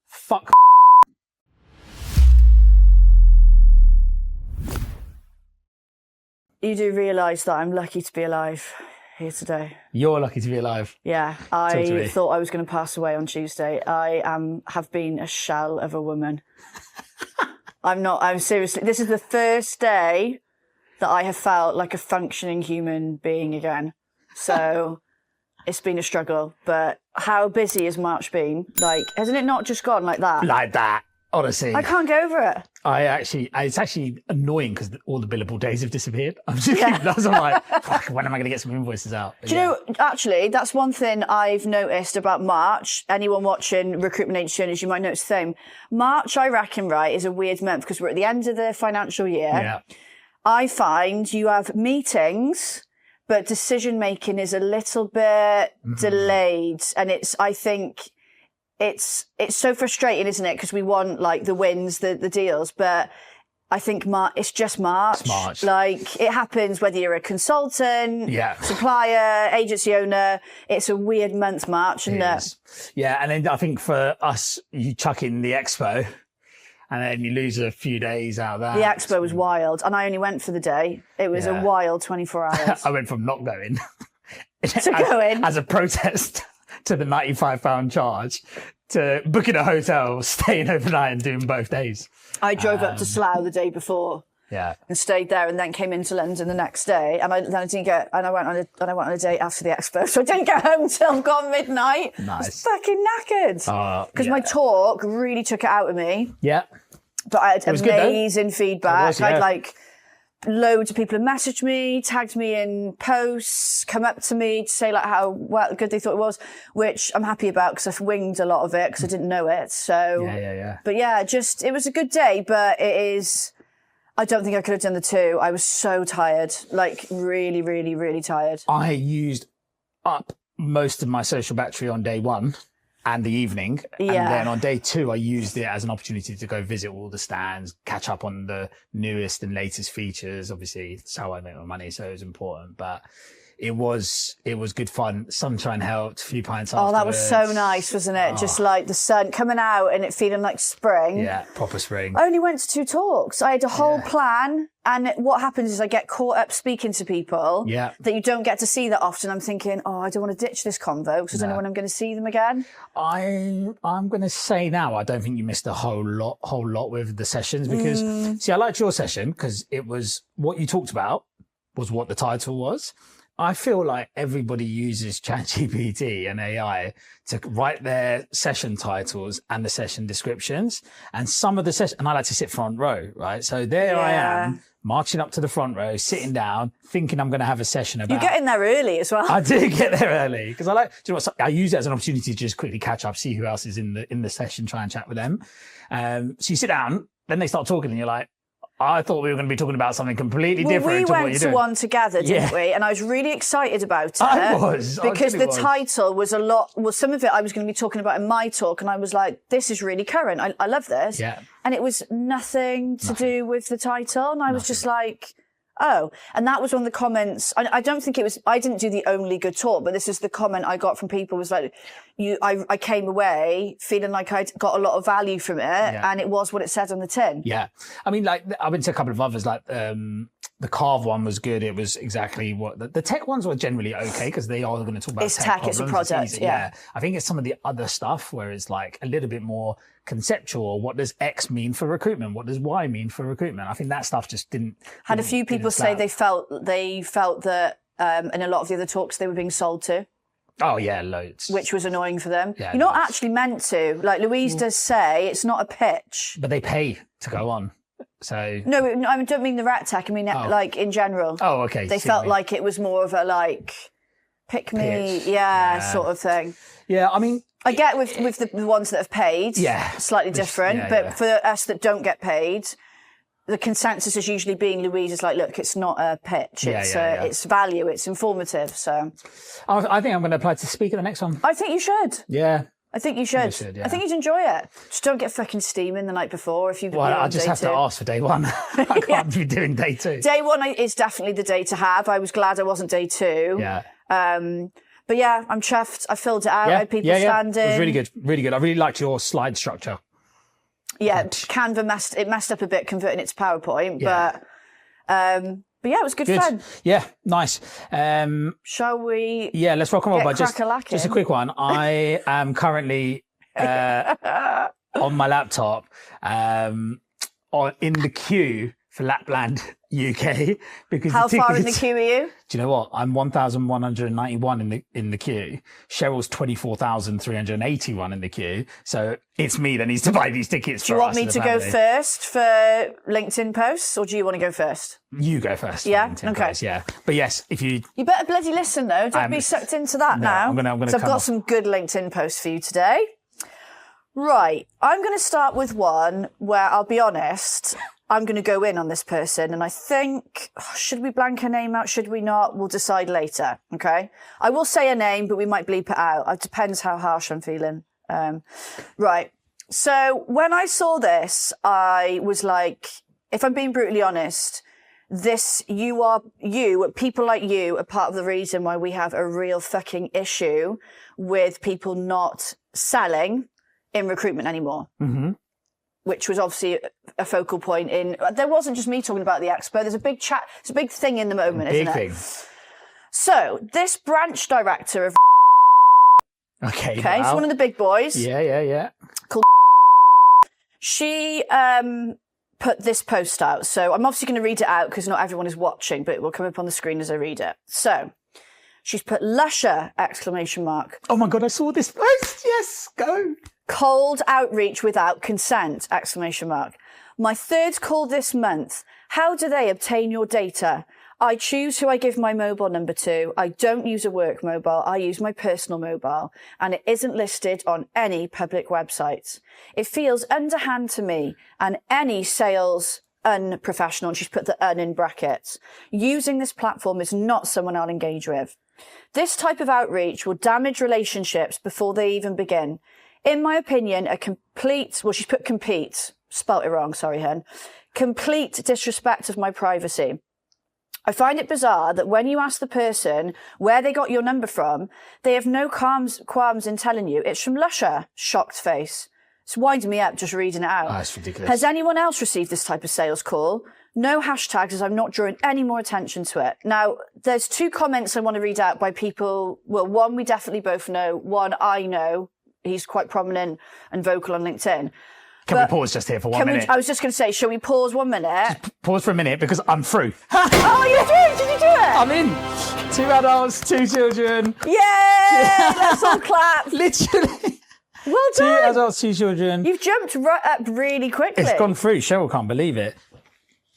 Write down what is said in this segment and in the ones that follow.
Fuck. You do realise that I'm lucky to be alive here today. You're lucky to be alive. Yeah, I thought I was going to pass away on Tuesday. I have been a shell of a woman. I'm seriously, this is the first day that I have felt like a functioning human being again. So it's been a struggle, but how busy has March been? Like, hasn't it not just gone like that? Like that, honestly. I can't get over it. It's actually annoying because all the billable days have disappeared. I'm like, fuck, when am I going to get some invoices out? Do you know, actually, that's one thing I've noticed about March. Anyone watching recruitment agency owners, you might notice the same. March, I reckon, right, is a weird month because we're at the end of the financial year. Yeah. I find you have meetings, but decision making is a little bit delayed. And I think it's so frustrating, isn't it? Because we want like the wins, the deals, but I think it's just March. It's March. Like it happens whether you're a consultant, supplier, agency owner. It's a weird month, March, isn't it? Yeah, and then I think for us, you chuck in the expo, and then you lose a few days out of that. The expo was wild, and I only went for the day. It was a wild 24 hours. I went from not going to going as a protest to the £95 charge to booking a hotel, staying overnight, and doing both days. I drove up to Slough the day before. Yeah. And stayed there, and then came into London the next day. And I went on a date after the expo, so I didn't get home till gone midnight. Nice. I was fucking knackered because my talk really took it out of me. Yeah. But I had amazing feedback. Yeah. I'd like loads of people have messaged me, tagged me in posts, come up to me to say like how good they thought it was, which I'm happy about because I've winged a lot of it because I didn't know it. So yeah. But yeah, it was a good day, but it is. I don't think I could have done the two. I was so tired, like really, really, really tired. I used up most of my social battery on day one and the evening. And then on day two, I used it as an opportunity to go visit all the stands, catch up on the newest and latest features. Obviously, it's how I make my money, so it was important. But it was good fun. Sunshine helped, a few pints afterwards. Oh, that was so nice, wasn't it? Just like the sun coming out and it feeling like spring. Yeah, proper spring. I only went to 2 talks. I had a whole plan. And what happens is I get caught up speaking to people that you don't get to see that often. I'm thinking, I don't want to ditch this convo because I don't know when I'm going to see them again. I'm going to say now, I don't think you missed a whole lot with the sessions because, see, I liked your session because it was what you talked about was what the title was. I feel like everybody uses ChatGPT and AI to write their session titles and the session descriptions. And some of the session, and I like to sit front row, right? So there I am marching up to the front row, sitting down, thinking I'm going to have a session about. You get in there early as well. I do get there early because do you know what? I use it as an opportunity to just quickly catch up, see who else is in the session, try and chat with them. So you sit down, then they start talking and you're like, I thought we were going to be talking about something completely different. We went to one together, didn't we? And I was really excited about it. I was. Because the title was some of it I was going to be talking about in my talk. And I was like, this is really current. I love this. Yeah. And it was nothing to do with the title. And I was just like, oh. And that was one of the comments. I don't think I didn't do the only good talk, but this is the comment I got from people was like, I came away feeling like I'd got a lot of value from it and it was what it said on the tin. Yeah. I mean, like, I went to a couple of others, like, the Carve one was good. It was exactly what the tech ones were generally okay because they are going to talk about tech. It's a product. Yeah. I think it's some of the other stuff where it's like a little bit more conceptual. What does X mean for recruitment? What does Y mean for recruitment? I think that stuff just didn't. Had a few people say they felt that in a lot of the other talks they were being sold to. Oh yeah, loads. Which was annoying for them. Yeah, You're not actually meant to. Like Louise does say, it's not a pitch. But they pay to go on. So no, I don't mean the rat tech. I mean like in general. Oh, okay. They felt like it was more of a like pick me, sort of thing. Yeah, I mean, I get with the ones that have paid. Yeah, slightly different. But for us that don't get paid, the consensus is usually being Louise is like, look, it's not a pitch. It's value. It's informative. So I think I'm going to apply to speak at the next one. I think you should. Yeah. I think you should. I think you'd enjoy it. Just don't get fucking steaming the night before if you. Well, I just have to ask for day one. I can't be doing day two. Day one is definitely the day to have. I was glad I wasn't day two. Yeah. But yeah, I'm chuffed. I filled it out. I had people standing. It was really good. Really good. I really liked your slide structure. Yeah, Canva messed up a bit converting it to PowerPoint, but yeah, it was good fun. Yeah, nice. Shall we? Yeah, let's rock on. But just a quick one. I am currently on my laptop in the queue for Lapland UK because how far in the queue are you? Do you know what? I'm 1,191 in the queue. Cheryl's 24,381 in the queue. So it's me that needs to buy these tickets. Do you want me to go first for LinkedIn posts, or do you want to go first? You go first. Yeah. Okay. Posts, yeah. But yes, if you better bloody listen though. Don't be sucked into that now. I'm gonna. So I've got some good LinkedIn posts for you today. Right. I'm going to start with one where I'll be honest. I'm going to go in on this person, and I think, should we blank her name out? Should we not? We'll decide later, okay? I will say a name, but we might bleep it out. It depends how harsh I'm feeling. Right. So when I saw this, I was like, if I'm being brutally honest, people like you are part of the reason why we have a real fucking issue with people not selling in recruitment anymore. Mm-hmm. Which was obviously a focal point there wasn't just me talking about the expo. There's a big chat. It's a big thing in the moment, isn't it? Big thing. So this branch director of Okay, it's one of the big boys. Yeah. Called she put this post out. So I'm obviously going to read it out because not everyone is watching, but it will come up on the screen as I read it. So she's put Lusher ! Oh my God, I saw this post. Yes, go. Cold outreach without consent! My third call this month. How do they obtain your data? I choose who I give my mobile number to. I don't use a work mobile. I use my personal mobile, and it isn't listed on any public websites. It feels underhand to me, and any sales unprofessional, and she's put the in brackets, using this platform is not someone I'll engage with. This type of outreach will damage relationships before they even begin. In my opinion, she's put compete, spelt it wrong, sorry, hen. Complete disrespect of my privacy. I find it bizarre that when you ask the person where they got your number from, they have no qualms in telling you it's from Lusher! Shocked face. It's winding me up just reading it out. Oh, that's ridiculous. Has anyone else received this type of sales call? No hashtags, as I'm not drawing any more attention to it. Now, there's two comments I want to read out by people. Well, one we definitely both know. One I know. He's quite prominent and vocal on LinkedIn. Can we pause just here for 1 minute? I was just going to say, shall we pause 1 minute? Just pause for a minute because I'm through. Oh, you did? Did you do it? I'm in. 2 adults, 2 children. Yay! Let's all clap. Literally. Well done. 2 adults, 2 children. You've jumped right up really quickly. It's gone through. Cheryl can't believe it.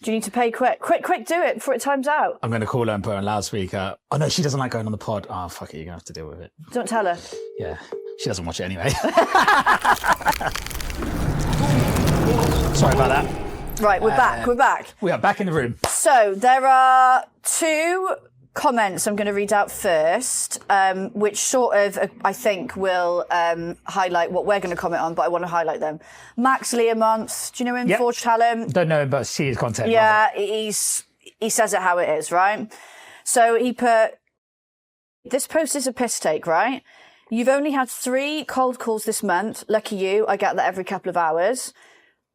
Do you need to pay quick? Quick, do it before it times out. I'm going to call her and put her on loudspeaker. Oh, no, she doesn't like going on the pod. Oh, fuck it. You're going to have to deal with it. Don't tell her. Yeah. She doesn't watch it anyway. Sorry about that. Right, we're back. We are back in the room. So there are 2 comments I'm going to read out first, which sort of, I think, will highlight what we're going to comment on, but I want to highlight them. Max Learmonth, do you know him? Yep. Forge Talent? Don't know him, but see his content. Yeah, he says it how it is, right? So he put, this post is a piss take, right? You've only had 3 cold calls this month. Lucky you, I get that every couple of hours.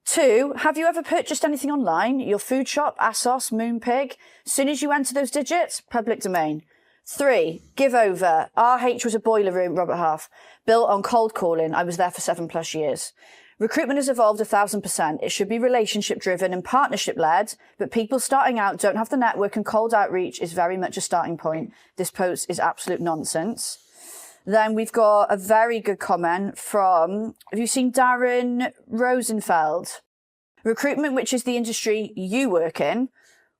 2, have you ever purchased anything online? Your food shop, ASOS, Moonpig? Soon as you enter those digits, public domain. 3, give over. RH was a boiler room, Robert Half. Built on cold calling. I was there for 7+ years. Recruitment has evolved 1,000%. It should be relationship driven and partnership led, but people starting out don't have the network, and cold outreach is very much a starting point. This post is absolute nonsense. Then we've got a very good comment from, have you seen Darren Rosenfeld? Recruitment, which is the industry you work in,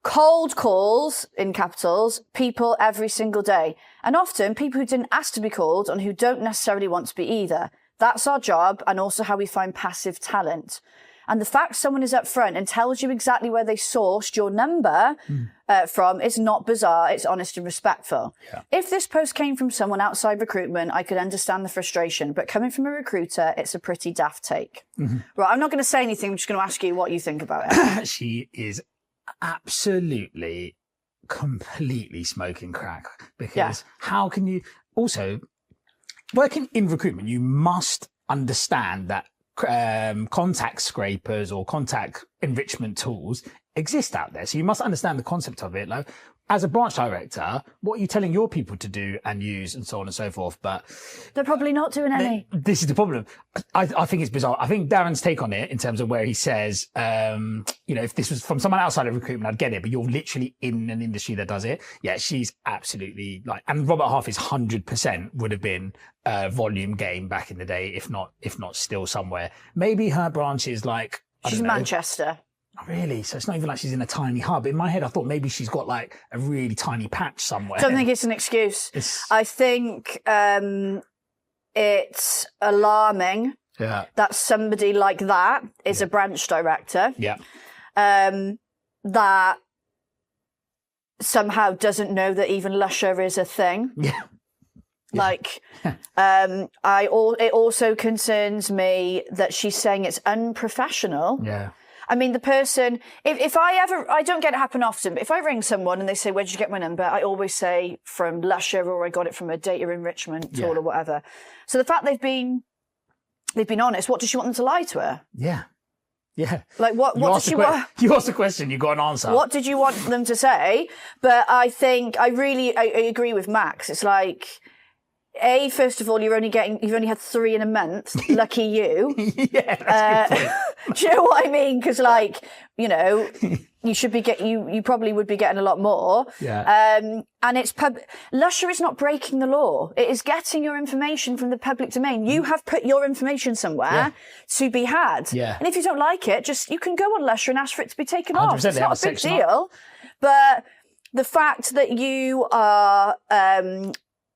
cold calls, in capitals, people every single day. And often people who didn't ask to be called and who don't necessarily want to be either. That's our job, and also how we find passive talent. And the fact someone is upfront and tells you exactly where they sourced your number from is not bizarre. It's honest and respectful. Yeah. If this post came from someone outside recruitment, I could understand the frustration. But coming from a recruiter, it's a pretty daft take. Mm-hmm. Right, I'm not going to say anything. I'm just going to ask you what you think about it. She is absolutely, completely smoking crack. Because how can you... also, working in recruitment, you must understand that contact scrapers or contact enrichment tools exist out there. So you must understand the concept of it. Like, as a branch director, what are you telling your people to do and use and so on and so forth? But they're probably not doing any. This is the problem. I think it's bizarre. I think Darren's take on it in terms of where he says, if this was from someone outside of recruitment, I'd get it, but you're literally in an industry that does it. Yeah, she's absolutely and Robert Half is 100% would have been a volume game back in the day, if not still somewhere. Maybe her branch is she's Manchester. Oh, really? So it's not even like she's in a tiny hub. In my head, I thought maybe she's got a really tiny patch somewhere. I don't think it's an excuse. I think it's alarming that somebody like that is a branch director. Yeah. That somehow doesn't know that even Lusher is a thing. Yeah. It also concerns me that she's saying it's unprofessional. Yeah. I mean, the person, if I don't get it happen often, but if I ring someone and they say, where did you get my number? I always say from Lusher, or I got it from a data enrichment tool or whatever. So the fact they've been honest, what does she want them to lie to her? Yeah. Yeah. What did she want? You asked a question, you got an answer. What did you want them to say? But I think I agree with Max. It's first of all, you've only had 3 in a month. Lucky you. Yeah, that's a good point. Do you know what I mean? Because you should be you probably would be getting a lot more. Yeah. And it's Lusher is not breaking the law. It is getting your information from the public domain. You have put your information somewhere to be had. Yeah. And if you don't like it, you can go on Lusher and ask for it to be taken off. It's not a big deal. But the fact that you are,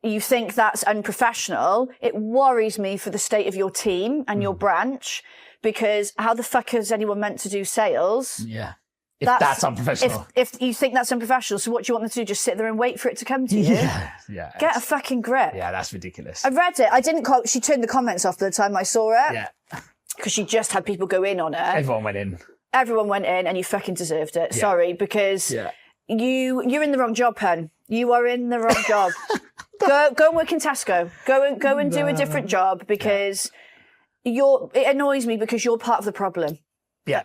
you think that's unprofessional, it worries me for the state of your team and your branch, because how the fuck is anyone meant to do sales? Yeah. If that's unprofessional. If you think that's unprofessional, so what do you want them to do? Just sit there and wait for it to come to you? Yeah. Yeah. Get a fucking grip. Yeah, that's ridiculous. I read it. I didn't she turned the comments off by the time I saw it. Yeah. Because she just had people go in on her. Everyone went in. And you fucking deserved it. Yeah. Sorry, because you're in the wrong job, hun. You are in the wrong job. Go and work in Tesco. Go and do a different job, because it annoys me because you're part of the problem. Yeah.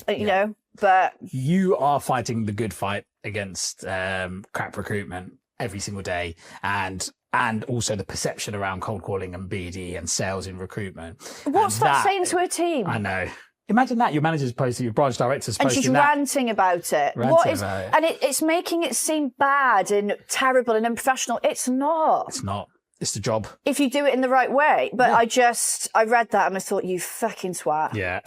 You know, but you are fighting the good fight against crap recruitment every single day, and also the perception around cold calling and BD and sales in recruitment. What's that saying to a team? I know. Imagine that your manager's posting, your branch director's posting, and she's ranting about it. And it's making it seem bad and terrible and unprofessional. It's not. It's not. It's the job. If you do it in the right way. But I read that and I thought, you fucking twat. Yeah.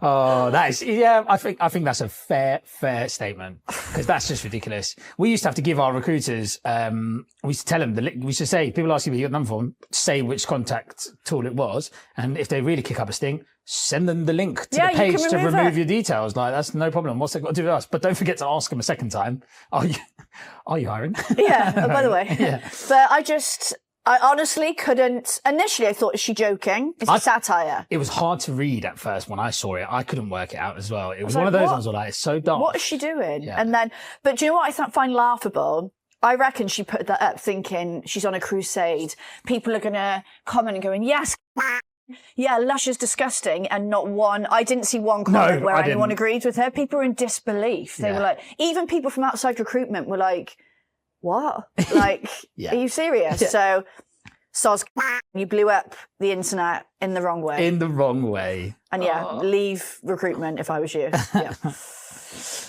That is, I think that's a fair statement, because that's just ridiculous. We used to have to give our recruiters, we used to tell them we used to say, people ask you your number form, say which contact tool it was. And if they really kick up a stink, send them the link to the page to remove your details. That's no problem. What's that got to do with us? But don't forget to ask them a second time, are you hiring? Yeah. Oh, by the way. Yeah. But I honestly couldn't. Initially, I thought, is she joking? It's a satire. It was hard to read at first when I saw it. I couldn't work it out as well. It was one of those ones where it's so dark. What is she doing? Yeah. And then, but do you know what I find laughable? I reckon she put that up thinking she's on a crusade. People are going to comment and going, yes, yeah, Lush is disgusting. And not one, I didn't see one comment where anyone agreed with her. People were in disbelief. They were even people from outside recruitment were like, what? Are you serious? Yeah. So, you blew up the internet in the wrong way. In the wrong way. And leave recruitment if I was you. Yeah.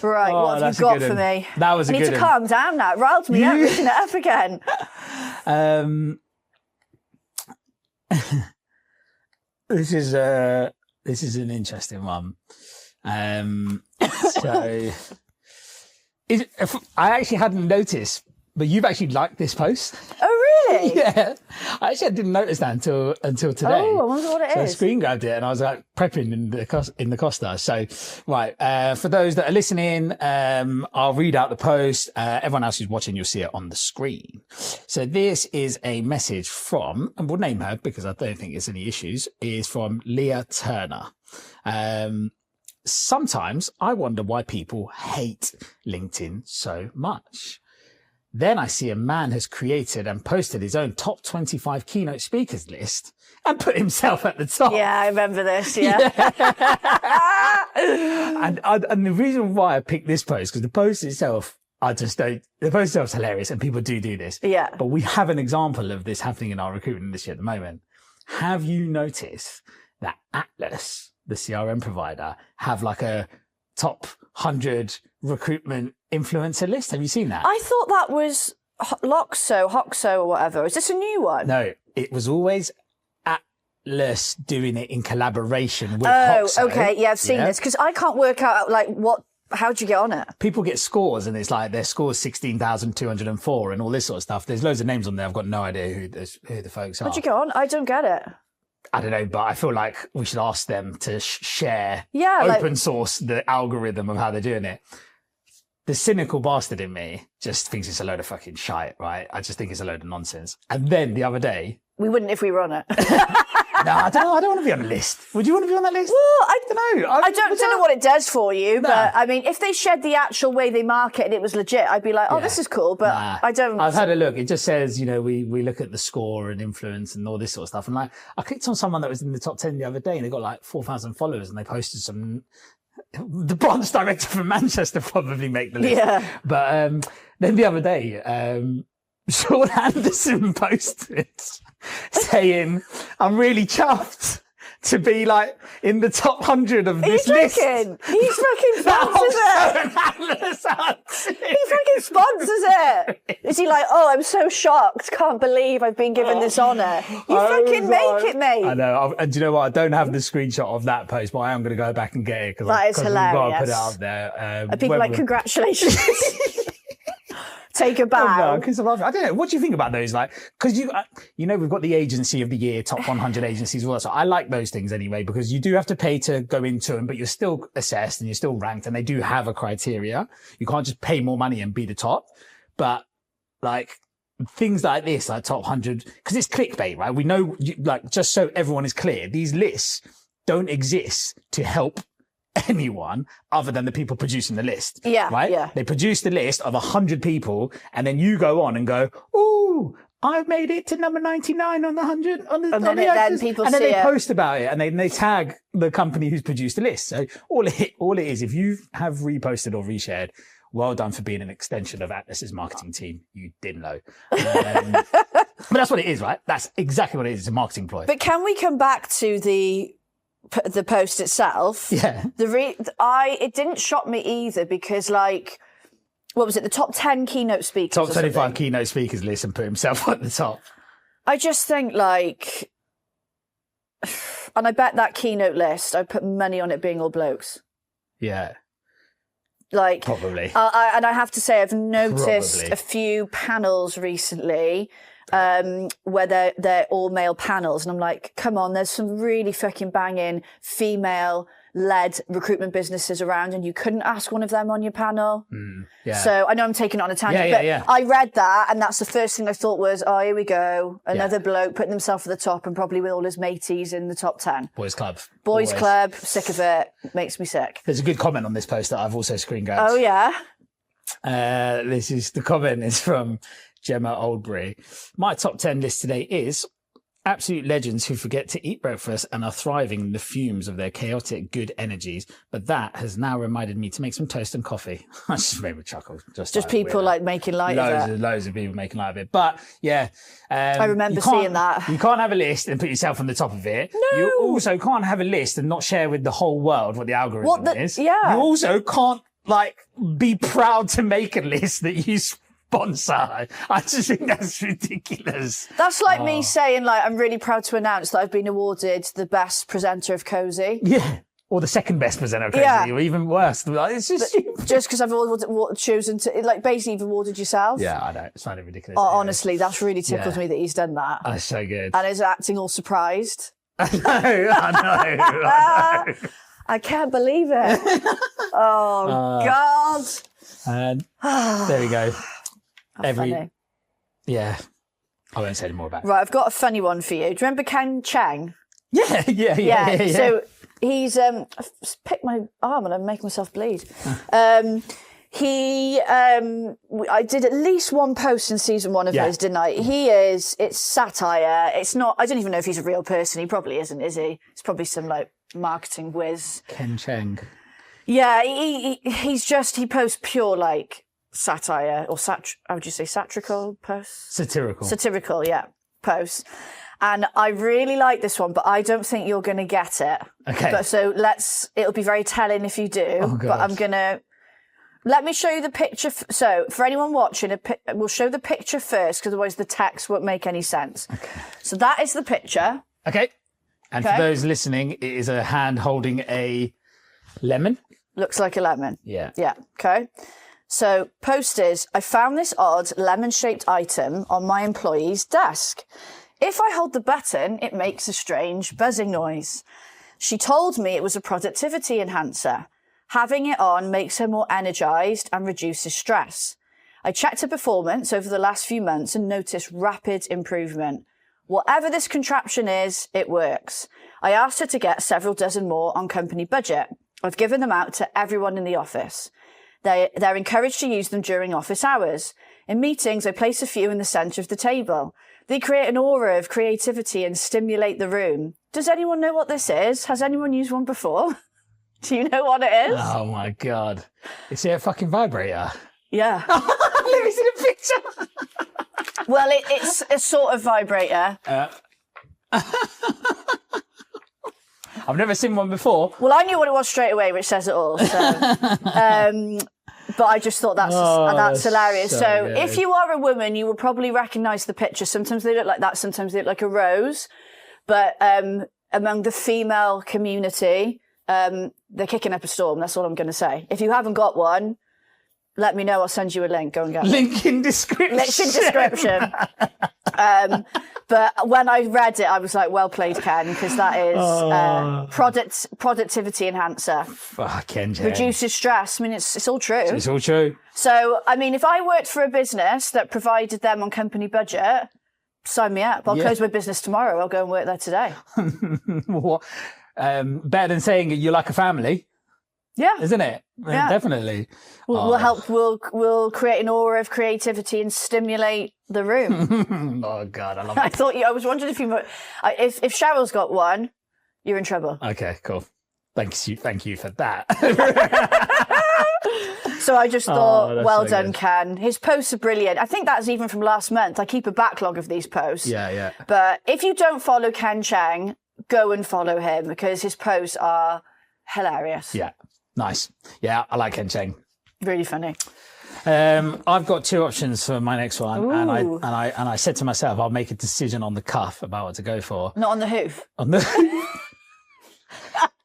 Right, what have you got for me? That was a good one. I need to calm down now. It riled me up, reaching it up again. This is an interesting one. I actually hadn't noticed, but you've actually liked this post. Oh, really? Yeah. I didn't notice that until today. Oh, I wonder what it is. I screen grabbed it and I was prepping in the Costa. So, right. For those that are listening, I'll read out the post. Everyone else who's watching, you'll see it on the screen. So this is a message from, and we'll name her because I don't think there's any issues, is from Leah Turner. Sometimes I wonder why people hate LinkedIn so much. Then I see a man has created and posted his own top 25 keynote speakers list and put himself at the top. Yeah, I remember this. Yeah. And the reason why I picked this post, because the post itself, the post itself is hilarious and people do this. Yeah. But we have an example of this happening in our recruitment industry at the moment. Have you noticed that Atlas, the CRM provider, have like a top 100 recruitment influencer list? Have you seen that? I thought that was Hoxo or whatever. Is this a new one? No, it was always Atlas doing it in collaboration with Hoxo. Oh, okay. Yeah, I've seen this because I can't work out how'd you get on it? People get scores and it's like their score's 16,204 and all this sort of stuff. There's loads of names on there. I've got no idea who the folks are. How'd you get on? I don't get it. I don't know, but I feel like we should ask them to share, open source the algorithm of how they're doing it. The cynical bastard in me just thinks it's a load of fucking shite, right? I just think it's a load of nonsense. And then the other day... We wouldn't if we were on it. No, I don't know. I don't want to be on a list. Would you want to be on that list? Well, I don't know. I don't know what it does for you, but I mean, if they shared the actual way they market and it was legit, I'd be like, oh, this is cool, but I don't... I've had a look. It just says, we look at the score and influence and all this sort of stuff. And like, I clicked on someone that was in the top 10 the other day and they got like 4,000 followers and they posted some... The branch director from Manchester probably make the list. Yeah. But then the other day, Sean Anderson posted saying, I'm really chuffed to be like in the top 100 of this list. He fucking sponsors it. He fucking sponsors it. Is he like, oh, I'm so shocked. Can't believe I've been given this honour. You fucking make it, mate. I know. And do you know what? I don't have the screenshot of that post, but I am going to go back and get it. That is hilarious. We've got to put it up there. And people like, congratulations. Take a bow. Oh, no, I don't know. What do you think about those? Like, because we've got the agency of the year, top 100 agencies. So I like those things anyway, because you do have to pay to go into them, but you're still assessed and you're still ranked, and they do have a criteria. You can't just pay more money and be the top. But like things like this, like top 100, because it's clickbait, right? We know, just so everyone is clear, these lists don't exist to help anyone other than the people producing the list. Yeah. Right? Yeah. They produce the list of 100 people and then you go on and go, ooh, I've made it to number 99 on the 100 then people and then see they it. post about it and they tag the company who's produced the list. So all it is, if you have reposted or reshared, well done for being an extension of Atlas's marketing team. You didn't know. But that's what it is, right? That's exactly what it is. It's a marketing ploy. But can we come back to the post itself? Yeah. It didn't shock me either because, like, what was it? The top 10 keynote speakers. Top 25 keynote speakers list and put himself at the top. I just think, like, and I bet that keynote list, I put money on it being all blokes. Yeah. Like, probably. And I have to say, I've noticed a few panels recently where they're all male panels. And I'm like, come on, there's some really fucking banging female-led recruitment businesses around and you couldn't ask one of them on your panel. Yeah. So I know I'm taking it on a tangent, but I read that and that's the first thing I thought was, oh, here we go. Another bloke putting himself at the top and probably with all his mateys in the top 10. Boys Club. Boys Club, sick of it, makes me sick. There's a good comment on this post that I've also screen grabbed. Oh, yeah? The comment is from Gemma Oldbury. My top 10 list today is absolute legends who forget to eat breakfast and are thriving in the fumes of their chaotic good energies. But that has now reminded me to make some toast and coffee. I just made me chuckle. Just people like making light of it. Loads of people making light of it. But yeah. I remember seeing that. You can't have a list and put yourself on the top of it. No. You also can't have a list and not share with the whole world what the algorithm is. Yeah. You also can't be proud to make a list that you sponsor. I just think that's ridiculous. That's like me saying, like, I'm really proud to announce that I've been awarded the best presenter of KOSI. Yeah. Or the second best presenter of KOSI, or even worse. It's just because I've chosen to, like, basically you've awarded yourself. Yeah, I know. It's kind of ridiculous. Honestly, that's really tickled me that he's done that. That's so good. And is acting all surprised. I know. I can't believe it. God. And there we go. Funny. Yeah. I won't say any more about it. Right, I've got a funny one for you. Do you remember Ken Chang? Yeah. So he's I've picked my arm and I'm making myself bleed. I did at least one post in season 1 of his, didn't I? It's satire. It's not, I don't even know if he's a real person. He probably isn't, is he? It's probably some like marketing whiz. Ken Cheng. Yeah, he posts pure like satire or how would you say satirical posts? Satirical, yeah, posts. And I really like this one, but I don't think you're going to get it. Okay. But so it'll be very telling if you do. Oh, God. But let me show you the picture. So for anyone watching, we'll show the picture first, because otherwise the text won't make any sense. Okay. So that is the picture. Okay. And for those listening, it is a hand holding a lemon. Looks like a lemon. Yeah. Yeah. Okay. So post is, I found this odd lemon-shaped item on my employee's desk. If I hold the button, it makes a strange buzzing noise. She told me it was a productivity enhancer. Having it on makes her more energized and reduces stress. I checked her performance over the last few months and noticed rapid improvement. Whatever this contraption is, it works. I asked her to get several dozen more on company budget. I've given them out to everyone in the office. They're encouraged to use them during office hours. In meetings, I place a few in the centre of the table. They create an aura of creativity and stimulate the room. Does anyone know what this is? Has anyone used one before? Do you know what it is? Oh my God. Is it a fucking vibrator? Yeah. Let me see the picture. Well, it's a sort of vibrator. I've never seen one before. Well, I knew what it was straight away, which says it all. So, but I just thought that's hilarious. So if you are a woman, you will probably recognise the picture. Sometimes they look like that. Sometimes they look like a rose. But among the female community, they're kicking up a storm. That's all I'm going to say. If you haven't got one, let me know. I'll send you a link. Go and get it. Link in description. Link in description. But when I read it, I was like, well played, Ken, because that is productivity enhancer. Fucking reduces stress. I mean, it's all true. It's all true. So, I mean, if I worked for a business that provided them on company budget, sign me up. I'll close my business tomorrow. I'll go and work there today. What? Better than saying you're like a family. Yeah. Isn't it? Yeah. Definitely. We'll create an aura of creativity and stimulate the room. Oh God, I love it. I was wondering if if Cheryl's got one, you're in trouble. Okay, cool. Thank you for that. So I just thought, well done, good. Ken. His posts are brilliant. I think that's even from last month. I keep a backlog of these posts. Yeah. But if you don't follow Ken Cheng, go and follow him, because his posts are hilarious. Yeah. Nice. Yeah, I like Ken Cheng. Really funny. I've got 2 options for my next one. Ooh. And I said to myself, I'll make a decision on the cuff about what to go for. Not on the hoof. On the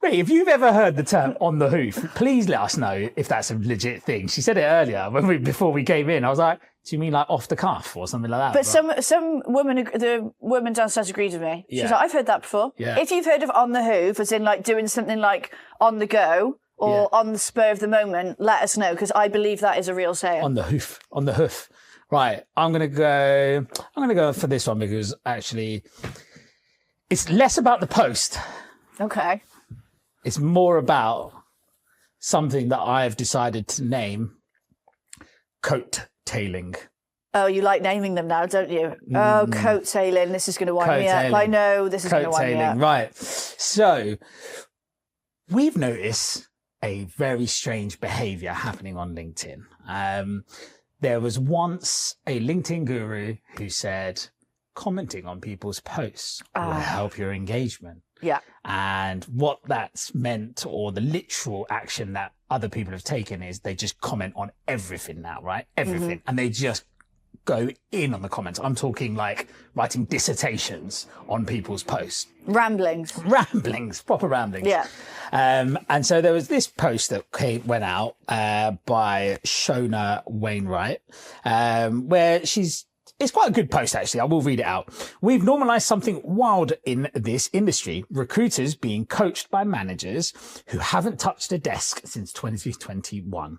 Wait, if you've ever heard the term on the hoof, please let us know if that's a legit thing. She said it earlier before we came in. I was like, do you mean like off the cuff or something like that? But some woman, the woman downstairs agreed with me. She's like, I've heard that before. Yeah. If you've heard of on the hoof, as in like doing something like on the go or on the spur of the moment, let us know, because I believe that is a real saying. On the hoof. Right. I'm going to go for this one, because actually it's less about the post. Okay. It's more about something that I've decided to name coattailing. Oh, you like naming them now, don't you? Oh, coattailing. This is going to wind me up. I know this is going to wind me up. Right. So we've noticed a very strange behavior happening on LinkedIn. There was once a LinkedIn guru who said, commenting on people's posts will help your engagement. Yeah. And what that's meant, or the literal action that other people have taken, is they just comment on everything now, right? Everything. And they just go in on the comments. I'm talking like writing dissertations on people's posts. Ramblings, proper ramblings. Yeah. And so there was this post that went out by Shona Wainwright, where it's quite a good post, actually. I will read it out. We've normalized something wild in this industry. Recruiters being coached by managers who haven't touched a desk since 2021.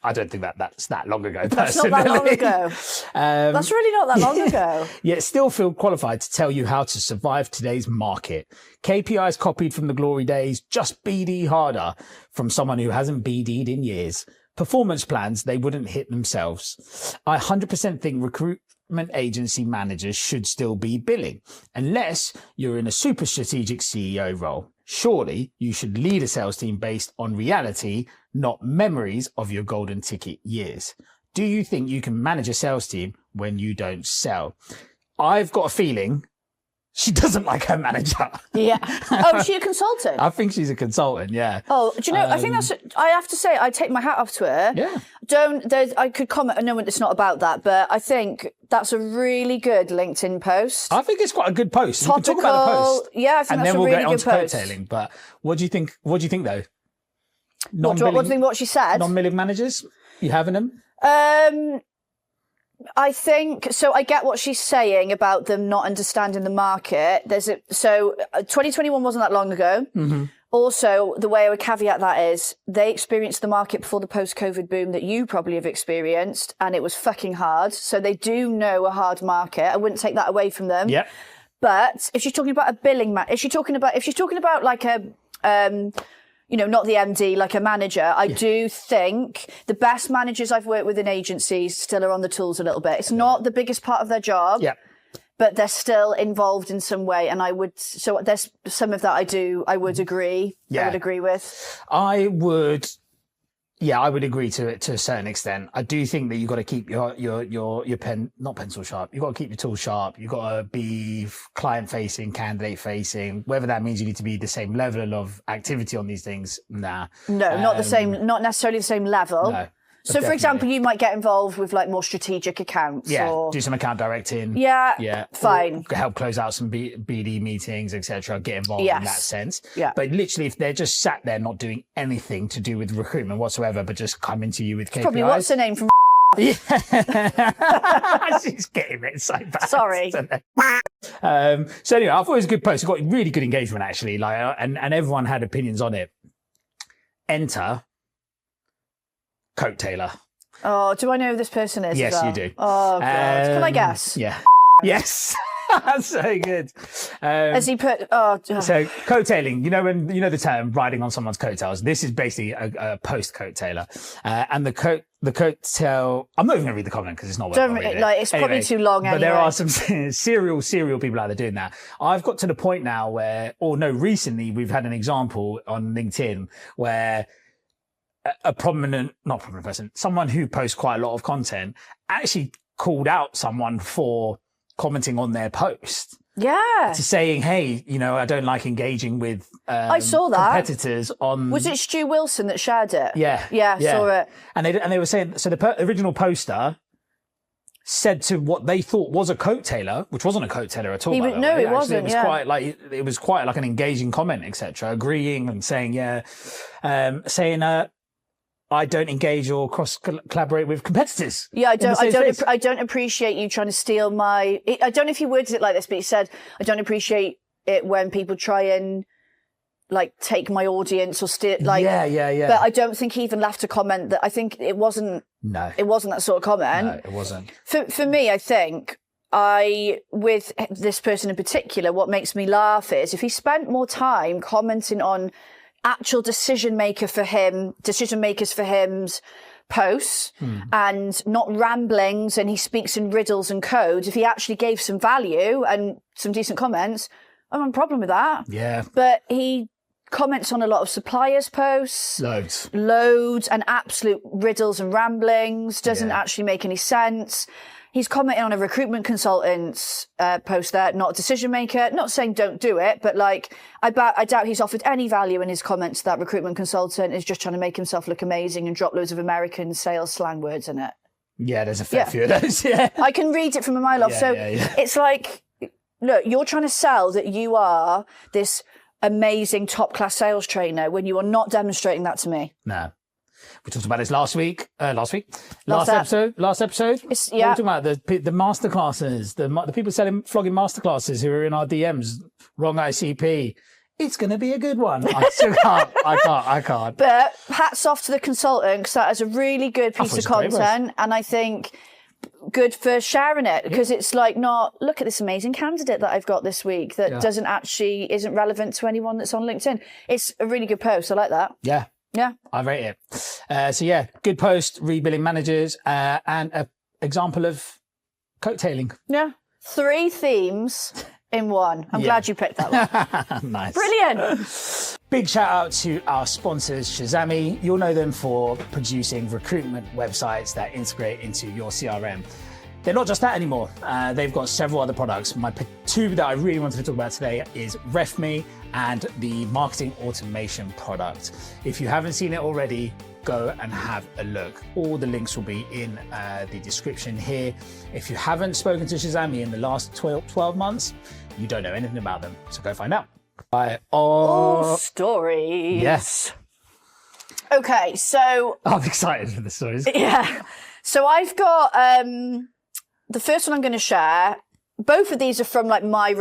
I don't think that's that long ago, personally. That's not that long ago. That's really not that long ago. Yet still feel qualified to tell you how to survive today's market. KPIs copied from the glory days. Just BD harder from someone who hasn't BD'd in years. performance plans, they wouldn't hit themselves. I 100% think recruitment agency managers should still be billing, unless you're in a super strategic CEO role. Surely you should lead a sales team based on reality, not memories of your golden ticket years. Do you think you can manage a sales team when you don't sell? I've got a feeling she doesn't like her manager. Yeah. Oh, is she a consultant? I think she's a consultant, yeah. Oh, do you know, I think that's, I have to say, I take my hat off to her. Yeah. I could comment, I know it's not about that, but I think that's a really good LinkedIn post. I think it's quite a good post. Topical. We can talk about the post. Yeah, I think that's a really good post. And then we'll get on to coattailing. But what do you think? What do you think, though? What do you think what she said? Non-billing managers? You having them? I think, so I get what she's saying about them not understanding the market. 2021 wasn't that long ago. Mm-hmm. Also, the way I would caveat that is they experienced the market before the post-COVID boom that you probably have experienced, and it was fucking hard. So they do know a hard market. I wouldn't take that away from them. Yeah. But if she's talking about a billing, if she's talking about like a, not the MD, like a manager, I do think the best managers I've worked with in agencies still are on the tools a little bit. It's not the biggest part of their job, but they're still involved in some way. And so there's some of that I would agree. Yeah. I would agree with. I would agree to it to a certain extent. I do think that you've got to keep your pen, not pencil sharp. You've got to keep your tool sharp. You've got to be client facing, candidate facing, whether that means you need to be the same level of activity on these things. Nah. No, not necessarily the same level. No. So, for example, you might get involved with like more strategic accounts. Yeah, or do some account directing. Yeah, fine. Help close out some BD meetings, etc. Get involved in that sense. Yeah. But literally, if they're just sat there not doing anything to do with recruitment whatsoever, but just coming to you with KPIs. Probably what's the name from? Yeah. She's getting it so bad. Sorry. So anyway, I thought it was a good post. It got really good engagement actually. And everyone had opinions on it. Enter Coattailer. Oh, do I know who this person is? Yes, you do. Oh, God. Can I guess? Yeah. Yes. That's so good. As he put, So coattailing, the term riding on someone's coattails. This is basically a post-coattailer. And the coattail, I'm not even going to read the comment because it's not worth reading. It's probably too long anyway. But there are some serial people out there doing that. I've got to the point now recently we've had an example on LinkedIn where not prominent person, someone who posts quite a lot of content actually called out someone for commenting on their post. Yeah. To saying, hey, I don't like engaging with I saw that. competitors on... Was it Stu Wilson that shared it? Yeah. Yeah, saw it. And they were saying, so the original poster said to what they thought was a coattailer, which wasn't a coattailer at all. It wasn't. It was quite like an engaging comment, etc. Agreeing and saying, I don't engage or cross collaborate with competitors. Yeah, I don't appreciate you trying to steal my. I don't know if he worded it like this, but he said, "I don't appreciate it when people try and take my audience or steal." Yeah. But I don't think he even left a comment that. I think it wasn't. No, it wasn't that sort of comment. No, it wasn't. For me, I think with this person in particular, what makes me laugh is if he spent more time commenting on actual decision makers for him's posts and not ramblings and he speaks in riddles and codes. If he actually gave some value and some decent comments, I don't have a problem with that. Yeah. But he comments on a lot of suppliers' posts. Loads and absolute riddles and ramblings. Doesn't actually make any sense. He's commenting on a recruitment consultant's post there, not a decision maker. Not saying don't do it, but I doubt he's offered any value in his comments. That recruitment consultant is just trying to make himself look amazing and drop loads of American sales slang words in it. Yeah, there's a fair few of those. Yeah, I can read it from a mile off. It's like, look, you're trying to sell that you are this amazing top class sales trainer when you are not demonstrating that to me. No. We talked about this last episode. We were talking about the masterclasses, the people flogging masterclasses who are in our DMs, wrong ICP. It's going to be a good one. I still can't. I can't. But hats off to the consultant because that is a really good piece of content. And I think good for sharing it because it's not, look at this amazing candidate that I've got this week that isn't relevant to anyone that's on LinkedIn. It's a really good post. I like that. Yeah. Yeah. I rate it. So yeah, good post, rebuilding managers, and an example of coattailing. Yeah. 3 themes in one. I'm glad you picked that one. Nice. Brilliant. Big shout out to our sponsors, Shazami. You'll know them for producing recruitment websites that integrate into your CRM. They're not just that anymore. They've got several other products. My 2 that I really wanted to talk about today is RefMe and the marketing automation product. If you haven't seen it already, go and have a look. All the links will be in the description here. If you haven't spoken to Shazami in the last 12 months, you don't know anything about them. So go find out. All stories. Yes. Okay, so... I'm excited for the stories. Yeah. So I've got... the first one I'm going to share, both of these are from like my own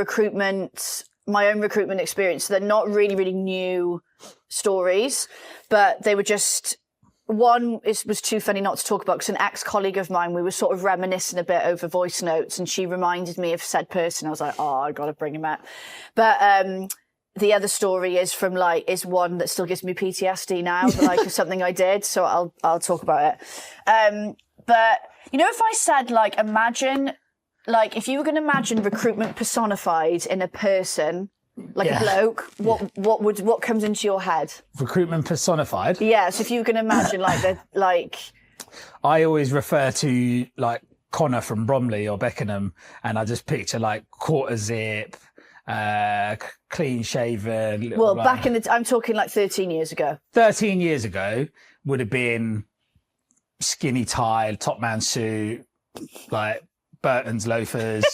recruitment experience. They're not really, really new stories, but they were just, one was too funny not to talk about because an ex-colleague of mine, we were sort of reminiscing a bit over voice notes and she reminded me of said person. I was like, oh, I got to bring him out. But, the other story is is one that still gives me PTSD now, like something I did. So I'll talk about it. But you know, if I said imagine, if you were going to imagine recruitment personified in a person, a bloke, what comes into your head? Recruitment personified? Yeah. So if you were going to imagine I always refer to Connor from Bromley or Beckenham, and I just picture quarter zip, clean shaven. Well, back in I'm talking 13 years ago. 13 years ago would have been skinny tie, top man suit, Burton's loafers.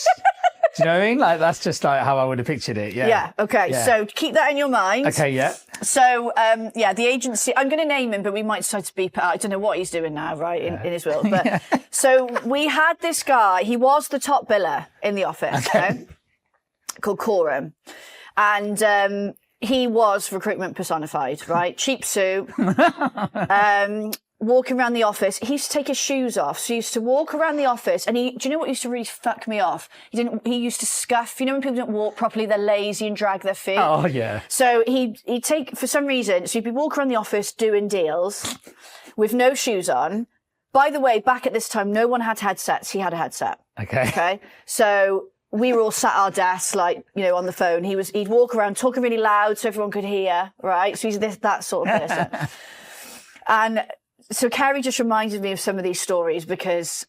Do you know what I mean? That's just how I would have pictured it. Yeah. Yeah. Okay. Yeah. So keep that in your mind. Okay. Yeah. So, the agency, I'm going to name him, but we might decide to beep it out. I don't know what he's doing now, right? In his will. But so we had this guy, he was the top biller in the office, called Coram. And, he was recruitment personified, right? Cheap suit. Walking around the office, he used to take his shoes off. So he used to walk around the office and do you know what used to really fuck me off? He used to scuff, when people don't walk properly, they're lazy and drag their feet. Oh, yeah. So he'd take, for some reason, so he'd be walking around the office doing deals with no shoes on. By the way, back at this time, no one had headsets. He had a headset. Okay. So we were all sat at our desks, on the phone. He'd walk around talking really loud so everyone could hear, right? So he's that sort of person. And so Kerry just reminded me of some of these stories because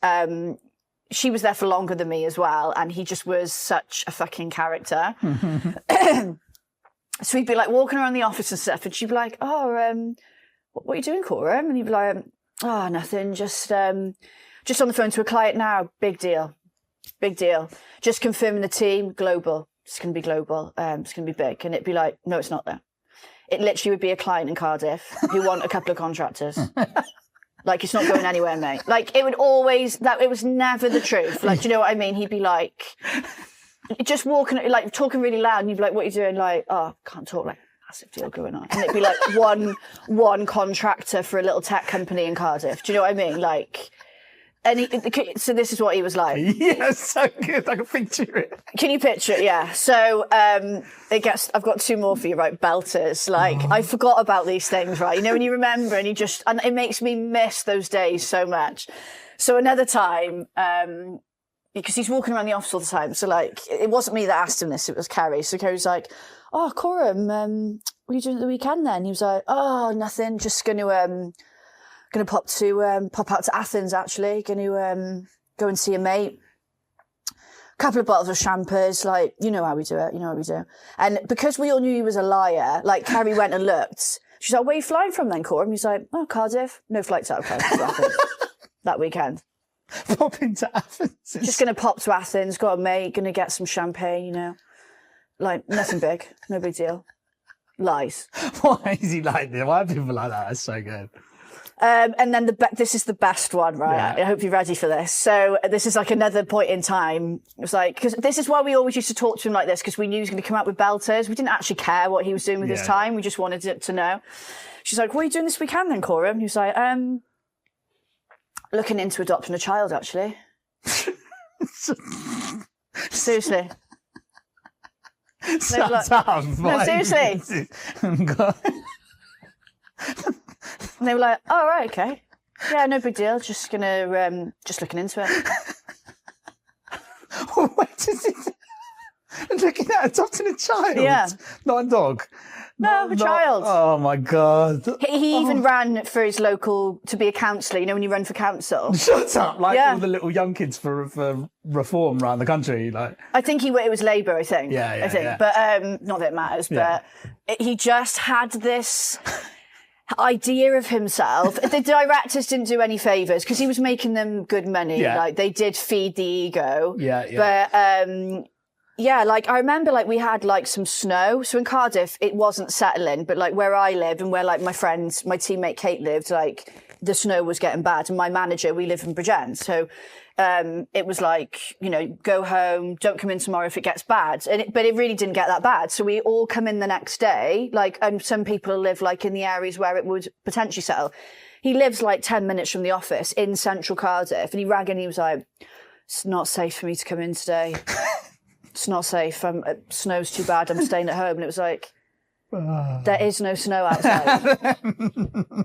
she was there for longer than me as well, and he just was such a fucking character. So he'd be walking around the office and stuff, and she'd be like, "Oh, what are you doing, Coram?" And he'd be like, "Oh, nothing. Just on the phone to a client now. Big deal. Just confirming the team. Global. It's going to be global. It's going to be big." And it'd be like, "No, it's not there." It literally would be a client in Cardiff who want a couple of contractors. It's not going anywhere, mate. It would always, it was never the truth. Do you know what I mean? He'd be just walking, talking really loud, and you'd be like, "What are you doing?" "Oh, can't talk." Massive deal going on. And it'd be one contractor for a little tech company in Cardiff. Do you know what I mean? So this is what he was like. Yeah, so good. I can picture it. Can you picture it? Yeah. So I've got 2 more for you, right? Belters. I forgot about these things, right? When you remember and and it makes me miss those days so much. So another time, because he's walking around the office all the time. So it wasn't me that asked him this, it was Kerry. So Kerry's like, "Oh, Coram, what are you doing at the weekend then?" He was like, "Oh, nothing. Just going to pop out to Athens, actually. Going to go and see a mate. Couple of bottles of champers, you know how we do it. And because we all knew he was a liar, Carrie went and looked. She's like, "Where are you flying from then, Coram?" He's like, "Oh, Cardiff. No flights out of Cardiff to Athens that weekend." Pop into Athens. Just going to pop to Athens, got a mate, going to get some champagne, nothing big, no big deal. Lies. Why is he like this? Why are people like that? That's so good. And then this is the best one, right? Yeah. I hope you're ready for this. So this is another point in time. It was because this is why we always used to talk to him like this, because we knew he was going to come out with belters. We didn't actually care what he was doing with his time. We just wanted to know. She's like, "What are you doing this weekend then, Coram?" He was like, "Looking into adopting a child, actually." Seriously. No, seriously. And they were like, oh, right, okay. Yeah, no big deal. Just looking into it. What is it? Looking at adopting a child? Yeah. Not a dog? No, a child. Oh, my God. He even ran for his local, to be a councillor, you know, when you run for council. Shut up. Like all the little young kids for reform around the country. Like, I think it was Labour, I think. Yeah. But not that it matters, but he just had this idea of himself. The directors didn't do any favours because he was making them good money. Yeah. Like, they did feed the ego. Yeah. But, like I remember like we had like some snow. So in Cardiff, it wasn't settling, but like where I lived and where like my teammate Kate lived, like the snow was getting bad. And my manager, we live in Bridgend. So it was like, you know, go home, don't come in tomorrow if it gets bad. But it really didn't get that bad. So we all come in the next day, like, and some people live like in the areas where it would potentially settle. He lives like 10 minutes from the office in central Cardiff. And he rang and he was like, it's not safe for me to come in today. It's not safe. Snow's too bad. I'm staying at home. And it was like, there is no snow outside.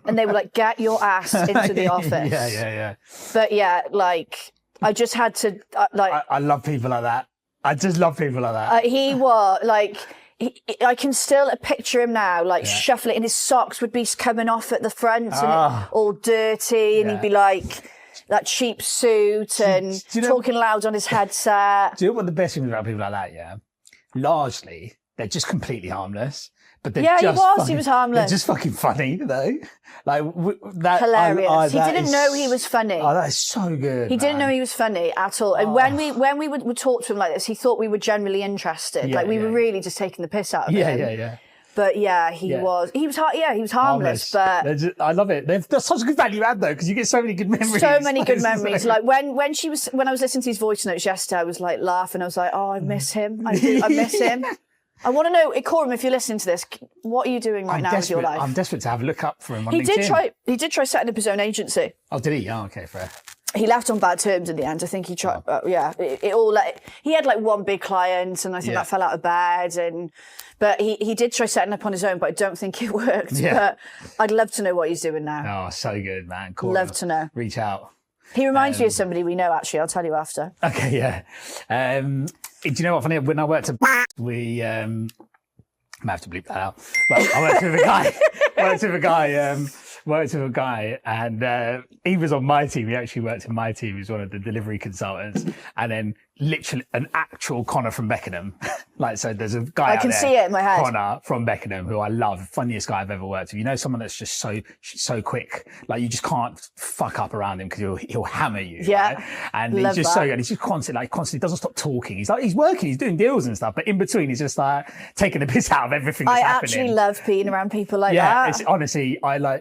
And they were like, get your ass into the office. Yeah. But yeah, like, I just had to, I love people like that. I just love people like that. He was, like, I can still picture him now, like, shuffling, and his socks would be coming off at the front and all dirty, and he'd be like, that cheap suit and talking loud on his headset. Do you know what the best thing about people like that, yeah? Largely, they're just completely harmless. But they're he was harmless. They're just fucking funny, though. Like, that. Hilarious. He didn't know he was funny. Oh, that is so good. He didn't know he was funny at all. And when we would talk to him like this, he thought we were generally interested. Like, we were really just taking the piss out of him. Yeah. But yeah, he was harmless. But I love it. They're such a good value add though, because you get so many good memories. So many good memories. Like when I was listening to his voice notes yesterday, I was like laughing. I was like, oh, I miss him. I miss him. I want to know, Coram, if you're listening to this, what are you doing right now with your life? I'm desperate to have a look up for him on LinkedIn. He did try setting up his own agency. Oh, did he? Oh, okay, fair. He left on bad terms in the end. I think he tried. He had like one big client, and I think that fell out of bed. But he did try setting up on his own, but I don't think it worked. Yeah. But I'd love to know what he's doing now. Oh, so good, man. Cool. Love to know. Reach out. He reminds me of somebody we know. Actually, I'll tell you after. Okay, yeah. Do you know what? Funny, when I worked at we I might have to bleep that out. But I worked with a guy, and he was on my team. He actually worked in my team. He was one of the delivery consultants, and then literally an actual Connor from Beckenham. Like, so there's a guy I can see it in my head. Connor from Beckenham, who I love, funniest guy I've ever worked with. You know, someone that's just so quick. Like, you just can't fuck up around him because he'll hammer you. Yeah. Right? And he's just so good. He's just constantly doesn't stop talking. He's working, he's doing deals and stuff, but in between he's just like taking the piss out of everything that's happening. I actually love being around people like that. It's honestly, I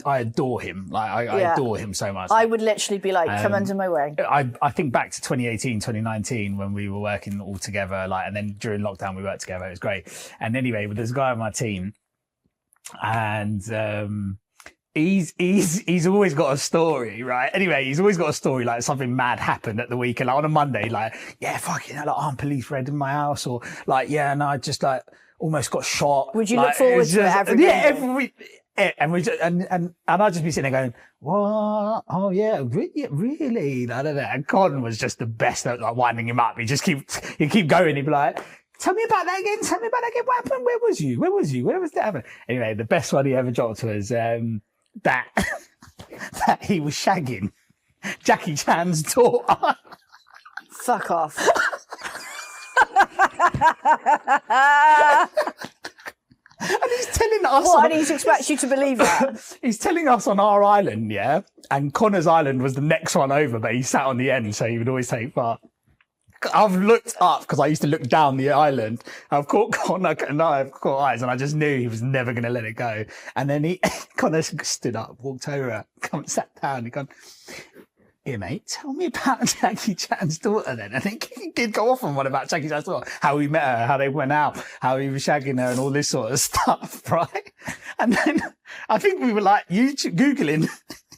adore him. Like, I adore him so much. I would literally be like, come under my wing. I think back to 2018, 2019 when we were working all together, like, and then during lockdown we worked together. It was great. And anyway, there's a guy on my team, and he's always got a story, right? Anyway, he's always got a story, like something mad happened at the weekend, like on a Monday, like, fucking hell, like, armed police raided my house, or like, I just like almost got shot. Would you look forward to it every day? Yeah, every week. And I'd just be sitting there going, what? Oh yeah, really? And Con was just the best at like winding him up. He'd keep going. He'd be like, tell me about that again. What happened? Where was you? Where was that happening? Anyway, the best one he ever dropped was that he was shagging Jackie Chan's daughter. Fuck off. And he's telling us... What, and he expects you to believe that? He's telling us on our island, yeah? And Connor's island was the next one over, but he sat on the end, so he would always take part. I've looked up, because I used to look down the island. I've caught Connor, and I've caught eyes, and I just knew he was never going to let it go. And then Connor stood up, walked over, sat down, he gone... Here, mate, tell me about Jackie Chan's daughter then. I think he did go off on one about Jackie Chan's daughter, how he met her, how they went out, how he was shagging her and all this sort of stuff, right? And then I think we were like Googling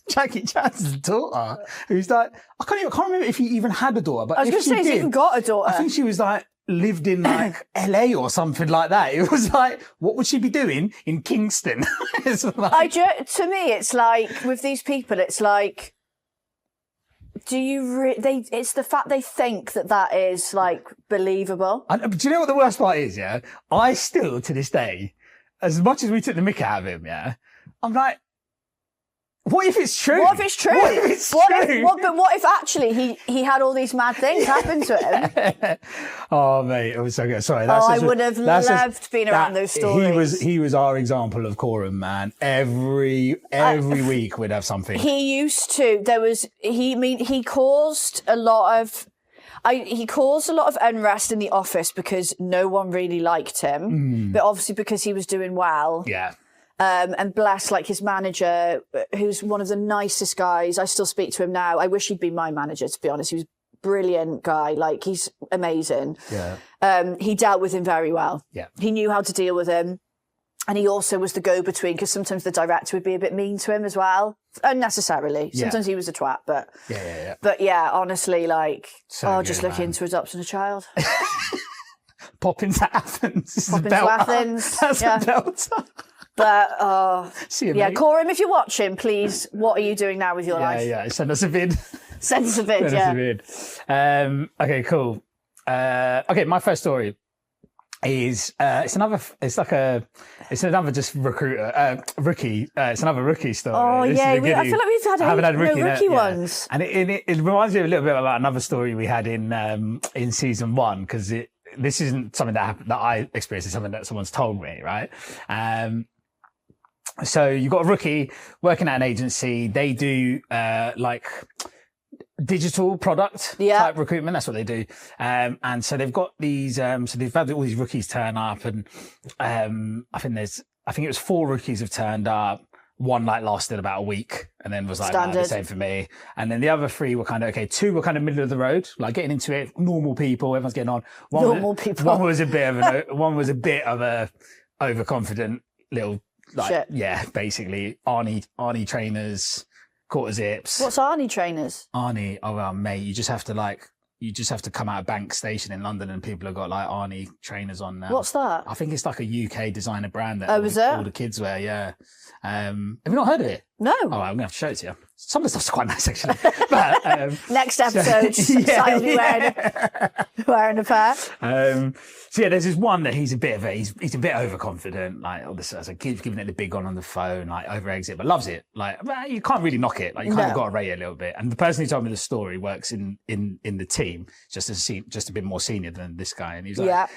Jackie Chan's daughter, who's like, I can't remember if he even had a daughter. But I was going to say, he's even got a daughter. I think she was like lived in like LA or something like that. It was like, what would she be doing in Kingston? It's like, to me, it's like with these people, it's like, it's the fact they think that is like believable. do you know what the worst part is? Yeah. I still, to this day, as much as we took the mick out of him, yeah, I'm like, what if it's true? What if it's true? What if it's true? But what if actually he had all these mad things happen to him? Oh, mate, it was so good. Sorry. I would have loved being around those stories. He was our example of quorum, man. Every week we'd have something. He used to. He caused a lot of. He caused a lot of unrest in the office because no one really liked him, but obviously because he was doing well. Yeah. And bless, like his manager, who's one of the nicest guys. I still speak to him now. I wish he'd been my manager, to be honest. He was a brilliant guy. Like, he's amazing. Yeah. He dealt with him very well. Yeah. He knew how to deal with him. And he also was the go-between, because sometimes the director would be a bit mean to him as well. Unnecessarily. Sometimes he was a twat, but... Yeah. But yeah, honestly, like... So just look into adopting a child. Pop into Athens. Pop into Athens. That's a belter. But, see you, yeah, mate. Coram, if you're watching, please, what are you doing now with your life? Yeah, send us a vid. Send us a vid, Okay, cool. Okay, my first story is, it's another just recruiter, rookie. It's another rookie story. Oh, this yeah, I feel like we've had rookie ones. And it reminds me a little bit about another story we had in season 1, because this isn't something that happened, that I experienced. It's something that someone's told me, right? So you've got a rookie working at an agency. They do like digital product type recruitment. That's what they do. And so they've got these. So they've had all these rookies turn up, and I think it was 4 rookies have turned up. One like lasted about a week and then was like, nah, the same for me. And then the other 3 were kind of okay. 2 were kind of middle of the road, like getting into it, normal people. Everyone's getting on. One was a bit of a overconfident little. Like, shit. Yeah, basically Arnie trainers, quarter zips. What's Arnie trainers? Arnie, oh well, mate, you just have to come out of Bank Station in London and people have got like Arnie trainers on now. What's that? I think it's like a UK designer brand that all the kids wear. Yeah. Have you not heard of it? No. Oh, I'm gonna have to show it to you. Some of the stuff's quite nice, actually. But next episode, I'll be wearing a pair. So yeah, there's this one that he's a bit overconfident, like as a kid, giving it the big on the phone, like over exit, but loves it. Like, well, you can't really knock it. Like, you kind of got to rate it a little bit. And the person who told me the story works in the team, just a bit more senior than this guy. And he's like,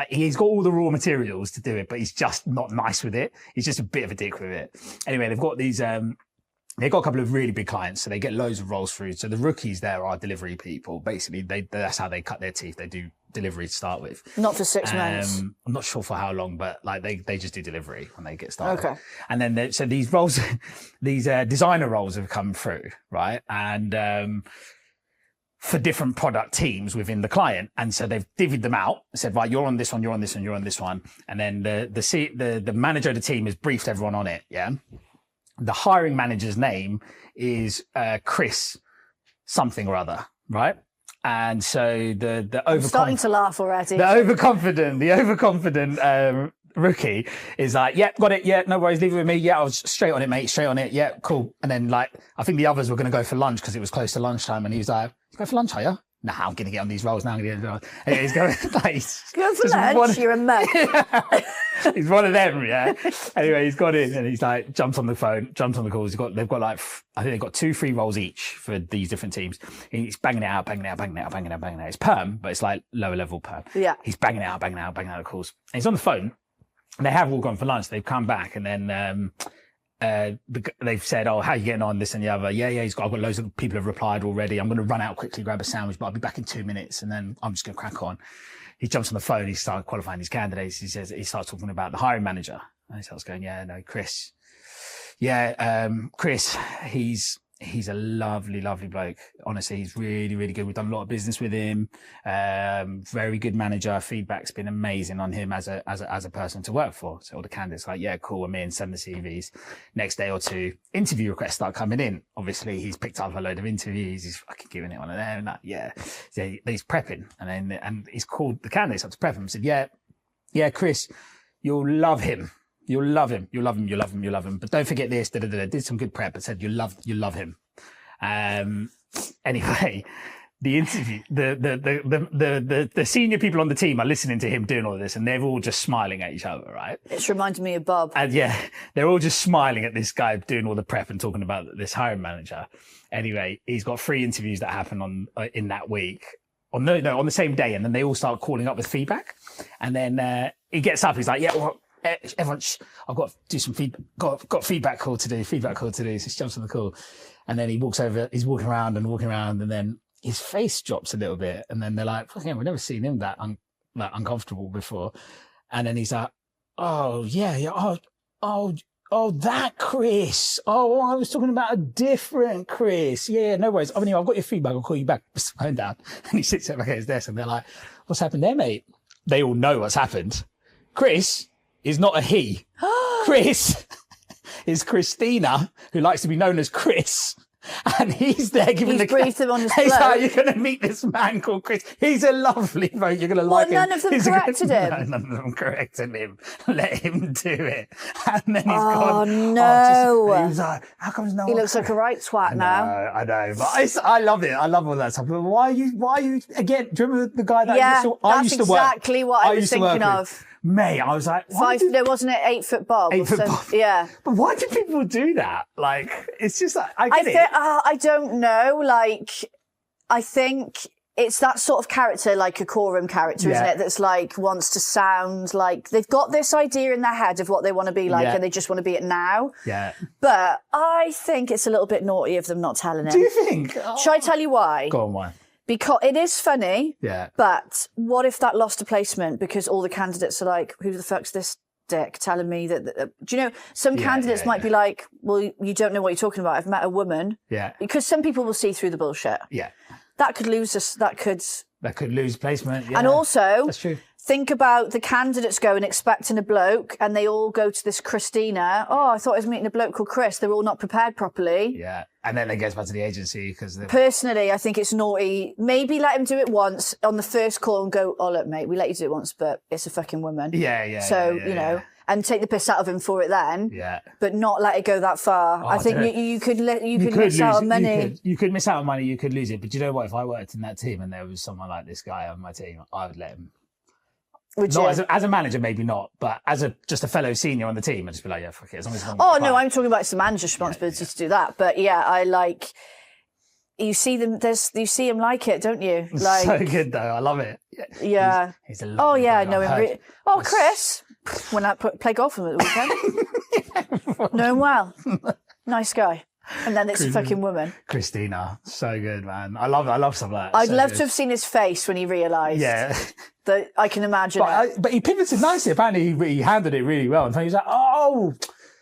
he's got all the raw materials to do it, but he's just not nice with it. He's just a bit of a dick with it. Anyway, they've got these. They've got a couple of really big clients, so they get loads of roles through. So the rookies there are delivery people. Basically, that's how they cut their teeth. They do delivery to start with. Not for 6 months. I'm not sure for how long, but like they just do delivery when they get started. Okay. And then so these roles, these designer roles have come through, right? And for different product teams within the client. And so they've divvied them out, said, right, you're on this one, you're on this one, you're on this one. And then the manager of the team has briefed everyone on it. Yeah. The hiring manager's name is Chris something or other, right? And so I'm starting to laugh already. The overconfident rookie is like, yeah, got it. Yeah, no worries. Leave it with me. Yeah, I was straight on it, mate. Straight on it. Yeah, cool. And then like, I think the others were going to go for lunch because it was close to lunchtime. And he was like, you go for lunch, are you? Nah, I'm going to get on these rolls now. I'm going to get on. He's going like, go for lunch. You're a mug. He's one of them, yeah. Anyway, he's got in and he's like, jumps on the phone, jumps on the calls. They've got like, I think they've got 2 free roles each for these different teams. He's banging it out. It's perm, but it's like lower level perm. Yeah. He's banging it out the calls. And he's on the phone. And they have all gone for lunch. They've come back and then, they've said, oh, how are you getting on, this and the other? Yeah, I've got loads of people have replied already. I'm going to run out quickly, grab a sandwich, but I'll be back in 2 minutes and then I'm just going to crack on. He jumps on the phone. He starts qualifying his candidates. He starts talking about the hiring manager. And he starts going, yeah, no, Chris. Yeah, Chris, he's He's a lovely, lovely bloke. Honestly, he's really, really good. We've done a lot of business with him. Very good manager. Feedback's been amazing on him as a person to work for. So all the candidates like, yeah, cool, I'm in, send the CVs. Next day or two, interview requests start coming in. Obviously, he's picked up a load of interviews. He's fucking giving it one of them. Like, yeah. So he's prepping. And he's called the candidates up to prep him and said, yeah, Chris, you'll love him. You'll love him. You'll love him. You'll love him. You'll love him. But don't forget this. Did some good prep. But said you'll love him. Anyway, the interview, the senior people on the team are listening to him doing all of this, and they're all just smiling at each other, right? It's reminding me of Bob. And yeah, they're all just smiling at this guy doing all the prep and talking about this hiring manager. Anyway, he's got 3 interviews that happen in that week. On the same day, and then they all start calling up with feedback, and then he gets up. He's like, yeah, well. Everyone, I've got to do some feedback. Got feedback call to do. So he jumps on the call, and then he walks over. He's walking around, and then his face drops a little bit, and then they're like, "Fucking, we've never seen him that uncomfortable before." And then he's like, "Oh yeah, oh that Chris. Oh, I was talking about a different Chris. Yeah, no worries. Anyway, I've got your feedback. I'll call you back." Puts the phone down, and he sits back at his desk, and they're like, "What's happened there, mate?" They all know what's happened. Chris is not a he. Chris is Christina, who likes to be known as Chris. And he's there giving He's briefed him on his He's bloke. like, you're going to meet this man called Chris. He's a lovely bloke. You're going to like him. None of them corrected him. No, none of them corrected him. Let him do it. And then he's Oh, gone. no. He was like, how come no He one looks like a right twat now. I know. But I love it. I love all that stuff. But why are you, again, do you remember the guy that Yeah, I used to work? that's exactly what I was thinking of. Mate, I was like, There wasn't it 8-foot Bob? 8-foot Bob. Yeah. But why do people do that? Like, it's just like, I get it. I don't know. Like, I think it's that sort of character, like a quorum character, isn't it? That's like, wants to sound like they've got this idea in their head of what they want to be like and they just want to be it now. Yeah. But I think it's a little bit naughty of them not telling him. Do you think? Shall I tell you why? Go on, why? Because it is funny. Yeah. But what if that lost a placement because all the candidates are like, who the fuck's this dick telling me that do you know, some candidates might be like, well, you don't know what you're talking about. I've met a woman. Yeah. Because some people will see through the bullshit. Yeah. That could lose us. That could lose placement. Yeah. And also, that's true. Think about the candidates going expecting a bloke and they all go to this Christina. Oh, I thought I was meeting a bloke called Chris. They're all not prepared properly. Yeah. And then it goes back to the agency because... Personally, I think it's naughty. Maybe let him do it once on the first call and go, oh, look, mate, we let you do it once, but it's a fucking woman. Yeah. So, you know, and take the piss out of him for it then. Yeah. But not let it go that far. I think you could miss out on money. You could miss out on money, you could lose it. But you know what? If I worked in that team and there was someone like this guy on my team, I would let him... Would you? As a manager, maybe not, but as just a fellow senior on the team, I'd just be like, yeah, fuck it. As long as it's not no, I'm talking about it's the manager's responsibility to do that. But yeah, I like, you see them, you see him like it, don't you? Like, so good though. I love it. Yeah. He's a lovely guy. No, him. Chris, when I play golf with him at the weekend. Know him well. Nice guy. And then it's a fucking woman. Christina. So good, man. I love stuff like that. I'd love to have seen his face when he realised. Yeah. That I can imagine but he pivoted nicely. Apparently he handled it really well. And he was like, oh,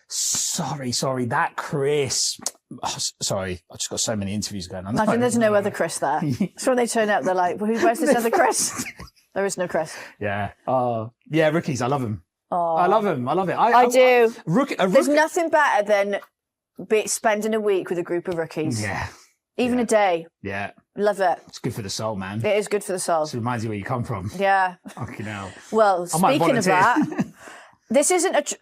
sorry, that Chris. Oh, sorry, I've just got so many interviews going on. I think there's no other Chris there. So when they turn up, they're like, well, where's this other Chris? There is no Chris. Yeah. Yeah, rookies. I love him. Oh. I love him. I love it. I do. There's nothing better than spending a week with a group of rookies. Yeah. Even a day. Yeah. Love it. It's good for the soul, man. It is good for the soul. It reminds you where you come from. Yeah. Fucking hell. Well, speaking of that, this isn't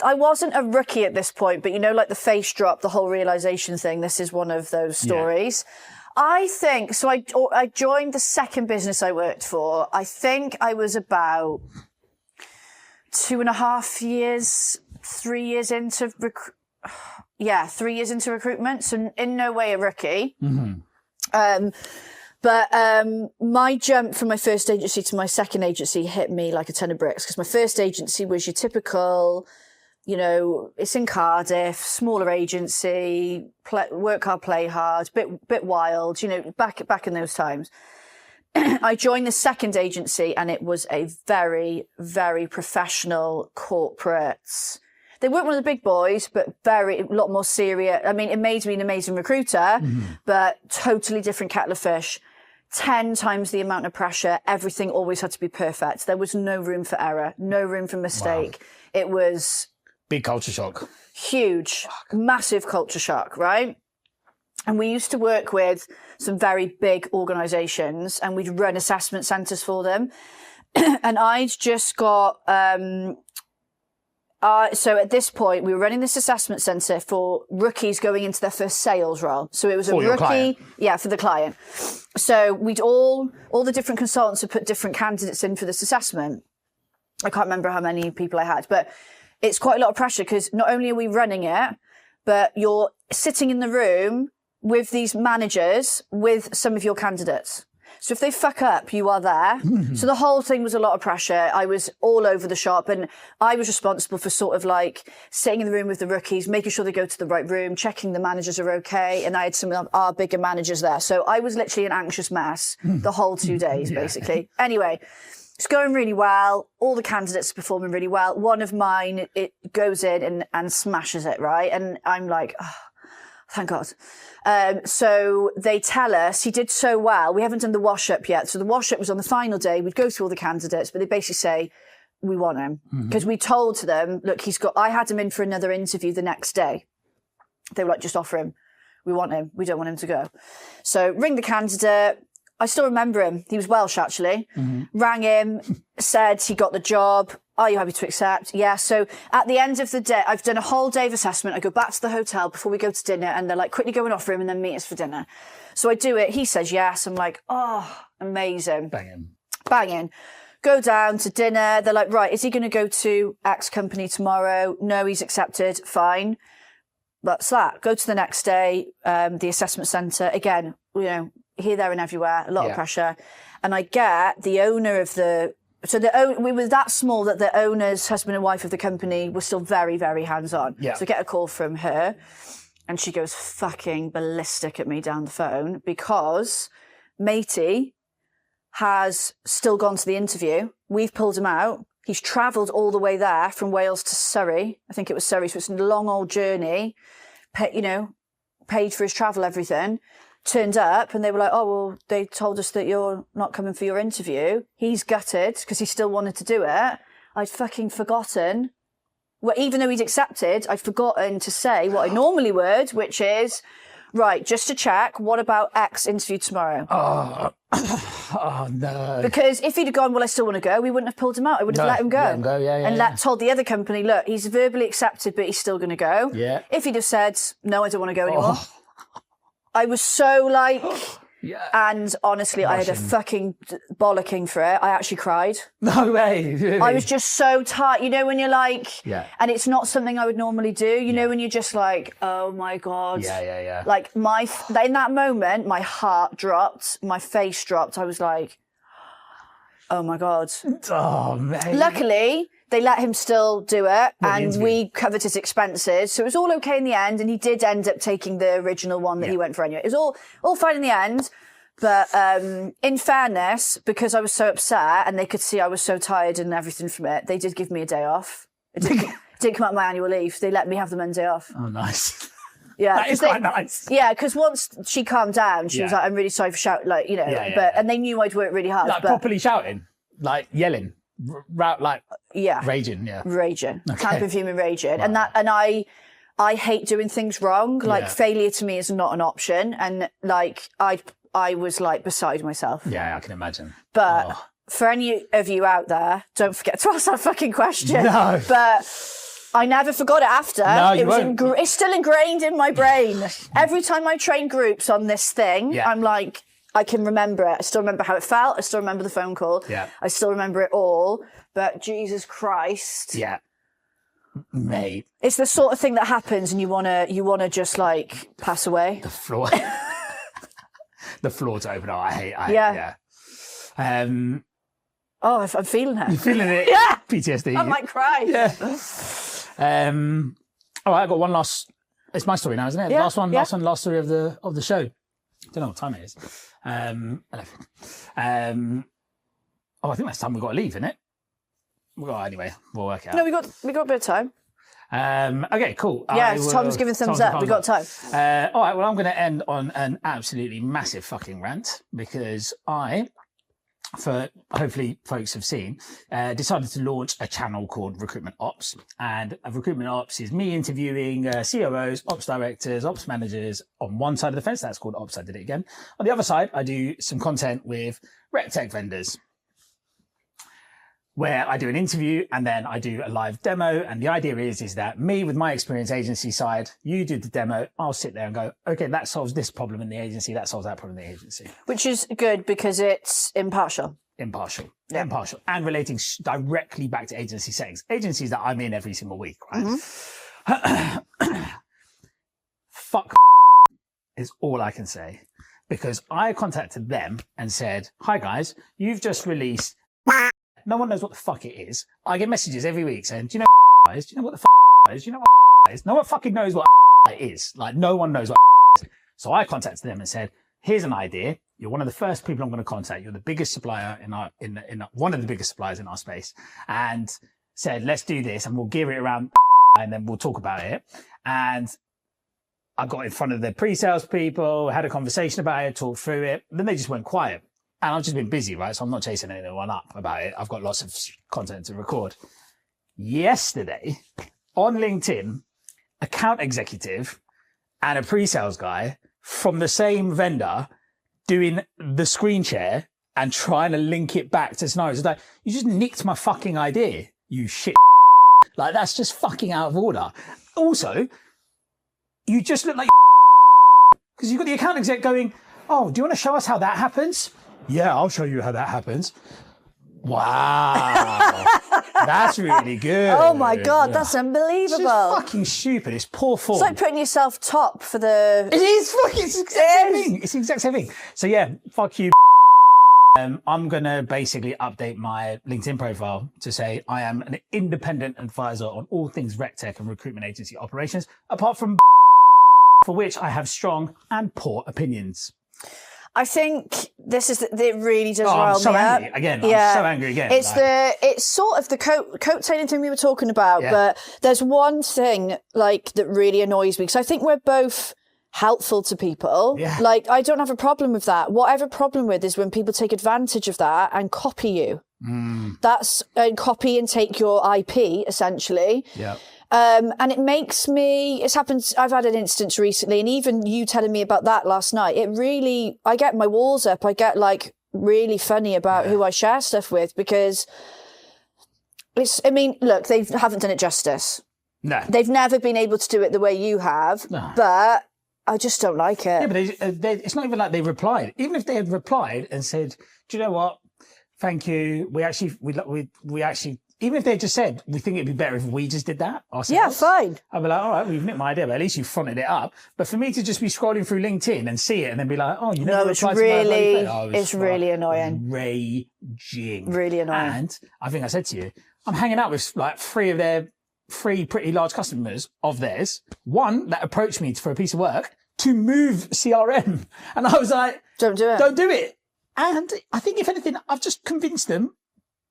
I wasn't a rookie at this point, but you know, like the face drop, the whole realization thing, this is one of those stories. Yeah. I think, so I joined the second business I worked for. I think I was about 2.5 years, 3 years into 3 years into recruitment, so in no way a rookie. Mm-hmm. But my jump from my first agency to my second agency hit me like a ton of bricks, because my first agency was your typical, you know, it's in Cardiff, smaller agency, work hard, play hard, bit wild, you know, back in those times. I joined the second agency and it was a very, very professional corporate. They weren't one of the big boys, but a lot more serious. I mean, it made me an amazing recruiter, but totally different kettle of fish. 10 times the amount of pressure. Everything always had to be perfect. There was no room for error, no room for mistake. Wow. It was... Big culture shock. Huge, massive culture shock, right? And we used to work with some very big organisations and we'd run assessment centres for them. And I'd just got... so at this point, we were running this assessment centre for rookies going into their first sales role. So it was a rookie, for the client. So we'd all the different consultants had put different candidates in for this assessment. I can't remember how many people I had, but it's quite a lot of pressure because not only are we running it, but you're sitting in the room with these managers with some of your candidates. So if they fuck up, you are there. So the whole thing was a lot of pressure. I was all over the shop and I was responsible for sort of like sitting in the room with the rookies, making sure they go to the right room, checking the managers are okay. And I had some of our bigger managers there. So I was literally an anxious mess the whole 2 days, basically. Anyway, it's going really well. All the candidates are performing really well. One of mine, it goes in and smashes it, right? And I'm like, oh, thank God. So they tell us he did so well. We haven't done the wash up yet. So the wash up was on the final day. We'd go through all the candidates, but they basically say, we want him. Because we told them, look, I had him in for another interview the next day. They were like, just offer him. We want him. We don't want him to go. So ring the candidate. I still remember him. He was Welsh, actually. Rang him, said he got the job. Are you happy to accept? Yeah. So at the end of the day, I've done a whole day of assessment. I go back to the hotel before we go to dinner and they're like, quickly go and offer him and then meet us for dinner. So I do it. He says yes. I'm like, oh, amazing. Banging. Go down to dinner. They're like, right, is he going to go to X company tomorrow? No, he's accepted. Fine. That's that. Go to the next day, the assessment centre. Again, you know, here, there and everywhere, a lot of pressure. And I get the owner of we were that small that the owner's husband and wife of the company were still very, very hands-on. So I get a call from her and she goes fucking ballistic at me down the phone because matey has still gone to the interview. We've pulled him out. He's travelled all the way there from Wales to Surrey. I think it was Surrey. So it's a long old journey, paid for his travel, everything. Turned up and they were like, oh, well, they told us that you're not coming for your interview. He's gutted because he still wanted to do it. I'd fucking forgotten. Well, even though he'd accepted, I'd forgotten to say what I normally would, which is, right, just to check, what about X interview tomorrow? Oh, no. Because if he'd have gone, well, I still want to go, we wouldn't have pulled him out. I would have let him go. Let him go, and told the other company, look, he's verbally accepted, but he's still going to go. Yeah. If he'd have said, no, I don't want to go anymore. I was so like, and honestly, I had a fucking bollocking for it. I actually cried. No way. Really? I was just so tired. You know, when you're like, and it's not something I would normally do. You know, when you're just like, oh my God. Yeah. Like in that moment, my heart dropped, my face dropped. I was like, oh my God. Oh, man. Luckily, they let him still do it and we covered his expenses. So it was all okay in the end. And he did end up taking the original one that he went for anyway. It was all fine in the end. But in fairness, because I was so upset and they could see I was so tired and everything from it, they did give me a day off. It didn't come out of my annual leave. They let me have the Monday off. Oh, nice. Yeah, that is quite nice. Yeah, because once she calmed down, she was like, I'm really sorry for shouting, like, you know, and they knew I'd worked really hard. Like properly shouting, like yelling. Raging, raging, okay. Camping, fuming, raging, wow. and I hate doing things wrong. Like failure to me is not an option, and like I was like beside myself. Yeah, I can imagine. But for any of you out there, don't forget to ask that fucking question. No, but I never forgot it after. No, you it's still ingrained in my brain. Every time I train groups on this thing, I'm like, I can remember it. I still remember how it felt. I still remember the phone call. Yeah. I still remember it all. But Jesus Christ. Yeah. Mate. It's the sort of thing that happens and you wanna just like pass away. The floor. The floor to open up. I hate yeah. I'm feeling it. You're feeling it? Yeah. PTSD. I might cry. Yeah. All right, I got one last. It's my story now, isn't it? Yeah. Last story of the show. Don't know what time it is. I think that's time we've got to leave, isn't it? Well, anyway, we'll work it out. No, we got a bit of time. Okay, cool. Yeah, Tom's giving thumbs up. We've got time. All right, well, I'm going to end on an absolutely massive fucking rant because for hopefully folks have seen, decided to launch a channel called Recruitment Ops. And Recruitment Ops is me interviewing COOs, ops directors, ops managers on one side of the fence. That's called Ops. I did it again. On the other side, I do some content with rec tech vendors, where I do an interview and then I do a live demo. And the idea is that me with my experience agency side, you do the demo, I'll sit there and go, okay, that solves this problem in the agency, that solves that problem in the agency. Which is good because it's impartial. Yeah. Impartial. And relating directly back to agency settings. Agencies that I'm in every single week, right? Mm-hmm. Fuck is all I can say. Because I contacted them and said, hi guys, you've just released... No one knows what the fuck it is. I get messages every week saying, do you know what is? Do you know what the is? Do you know what is? No one fucking knows what is. Like, no one knows what is. So I contacted them and said, here's an idea. You're one of the first people I'm going to contact. You're the biggest supplier one of the biggest suppliers in our space. And said, let's do this and we'll gear it around and then we'll talk about it. And I got in front of the pre-sales people, had a conversation about it, talked through it. Then they just went quiet. And I've just been busy, right? So I'm not chasing anyone up about it. I've got lots of content to record. Yesterday, on LinkedIn, account executive and a pre-sales guy from the same vendor doing the screen share and trying to link it back to scenarios. It's like, you just nicked my fucking idea, you shit. Like, that's just fucking out of order. Also, you just look like because you've got the account exec going, oh, do you want to show us how that happens? Yeah, I'll show you how that happens. Wow. That's really good. Oh my God, that's unbelievable. It's just fucking stupid. It's poor form. It's like putting yourself top for the... It is fucking, it's the exact same thing. It's the exact same thing. So yeah, fuck you. I'm going to basically update my LinkedIn profile to say I am an independent advisor on all things rec tech and recruitment agency operations, apart from for which I have strong and poor opinions. I think it really does rile me up. I'm so angry again. Yeah. I'm so angry again. It's sort of the coattailing thing we were talking about, but there's one thing like that really annoys me because I think we're both helpful to people. Yeah. Like, I don't have a problem with that. What I have a problem with is when people take advantage of that and copy you. That's copy and take your IP essentially. Yeah. And it makes me, it's happened, I've had an instance recently, and even you telling me about that last night, I get my walls up. I get like really funny about who I share stuff with because look, they haven't done it justice. No. They've never been able to do it the way you have, but I just don't like it. Yeah, but it's not even like they replied. Even if they had replied and said, do you know what? Thank you. We actually, even if they just said, we think it'd be better if we just did that ourselves. Yeah, fine. I'd be like, all right, we've nicked my idea, but at least you fronted it up. But for me to just be scrolling through LinkedIn and see it and then be like, oh, you never replied to my bloody it's really annoying. Raging. Really annoying. And I think I said to you, I'm hanging out with like three pretty large customers of theirs. One that approached me for a piece of work to move CRM. And I was like, don't do it. Don't do it. And I think if anything, I've just convinced them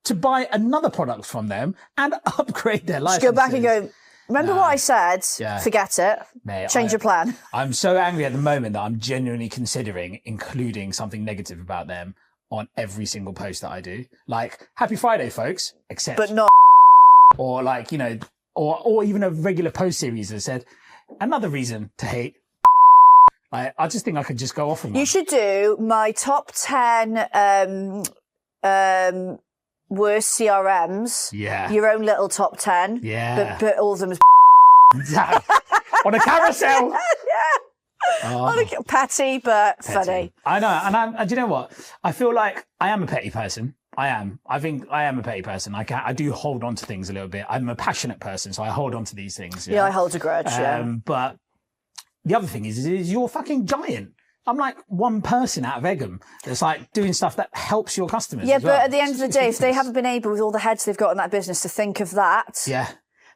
to buy another product from them and upgrade their licenses. Just go back and go, remember what I said? Yeah. Forget it. Mate, change your plan. I'm so angry at the moment that I'm genuinely considering including something negative about them on every single post that I do. Like, Happy Friday, folks, except... But not... Or like, you know, or even a regular post series that said, another reason to hate... I just think I could just go off on one. You should do my top 10 worst CRMs. Yeah. Your own little top 10. Yeah. But all of them as on a carousel. Yeah. Petty, but petty. Funny. I know. And do you know what? I feel like I am a petty person. I am. I think I am a petty person. I do hold on to things a little bit. I'm a passionate person, so I hold on to these things. Yeah, I hold a grudge, But the other thing is you're a fucking giant. I'm like one person out of Egham that's like doing stuff that helps your customers. Yeah, as well. But at the end of the day, if they haven't been able with all the heads they've got in that business to think of that. Yeah.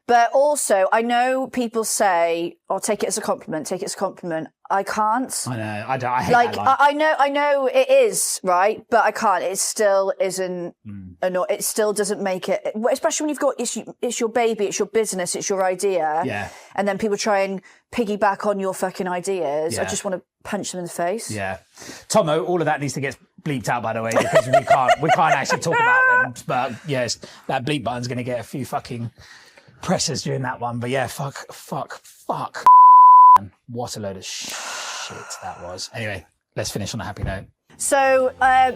But also, I know people say, oh, take it as a compliment, take it as a compliment. I can't. I know. I hate Like, that line. I know it is, right? But I can't. It still isn't, it still doesn't make it, especially when you've got, it's your baby, it's your business, it's your idea. Yeah. And then people try and piggyback on your fucking ideas. I just want to punch them in the face. Yeah. Tomo, all of that needs to get bleeped out, by the way, because we can't actually talk about them. But yes, that bleep button's going to get a few fucking presses during that one. But yeah, fuck. What a load of shit that was. Anyway, let's finish on a happy note. So,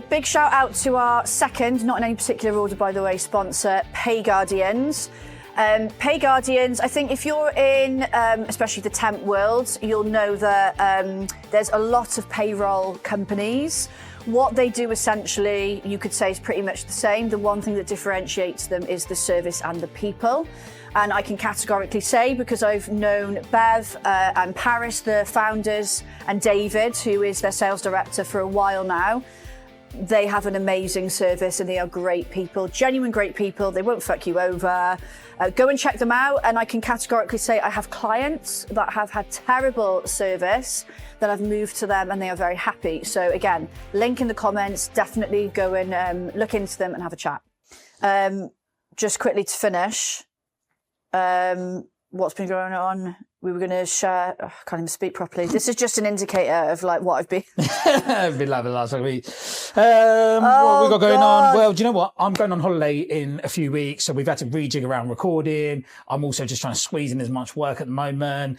big shout out to our second, not in any particular order, by the way, sponsor, Pay Guardians. Pay Guardians, I think if you're in, especially the temp world, you'll know that there's a lot of payroll companies. What they do essentially, you could say, is pretty much the same. The one thing that differentiates them is the service and the people. And I can categorically say, because I've known Bev and Paris, the founders, and David, who is their sales director, for a while now, they have an amazing service and they are great people, genuine great people. They won't fuck you over. Go and check them out. And I can categorically say I have clients that have had terrible service that I've moved to them and they are very happy. So again, link in the comments, definitely go and look into them and have a chat. Just quickly to finish, what's been going on? We were going to share. I can't even speak properly. This is just an indicator of like what I've been. I've been like the last week. What have we got going on? Well, do you know what? I'm going on holiday in a few weeks, so we've had to rejig around recording. I'm also just trying to squeeze in as much work at the moment,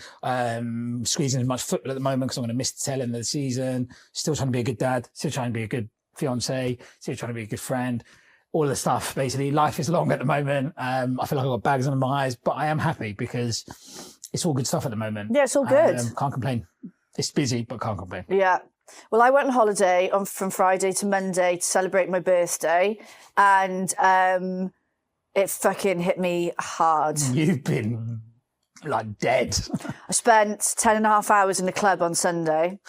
squeezing as much football at the moment because I'm going to miss the tail end of the season. Still trying to be a good dad. Still trying to be a good fiance. Still trying to be a good friend. All of the stuff, basically. Life is long at the moment. I feel like I've got bags under my eyes, but I am happy because it's all good stuff at the moment. Yeah, it's all good. Can't complain. It's busy, but can't complain. Yeah. Well, I went on holiday from Friday to Monday to celebrate my birthday, and it fucking hit me hard. You've been like dead. I spent 10.5 hours in the club on Sunday.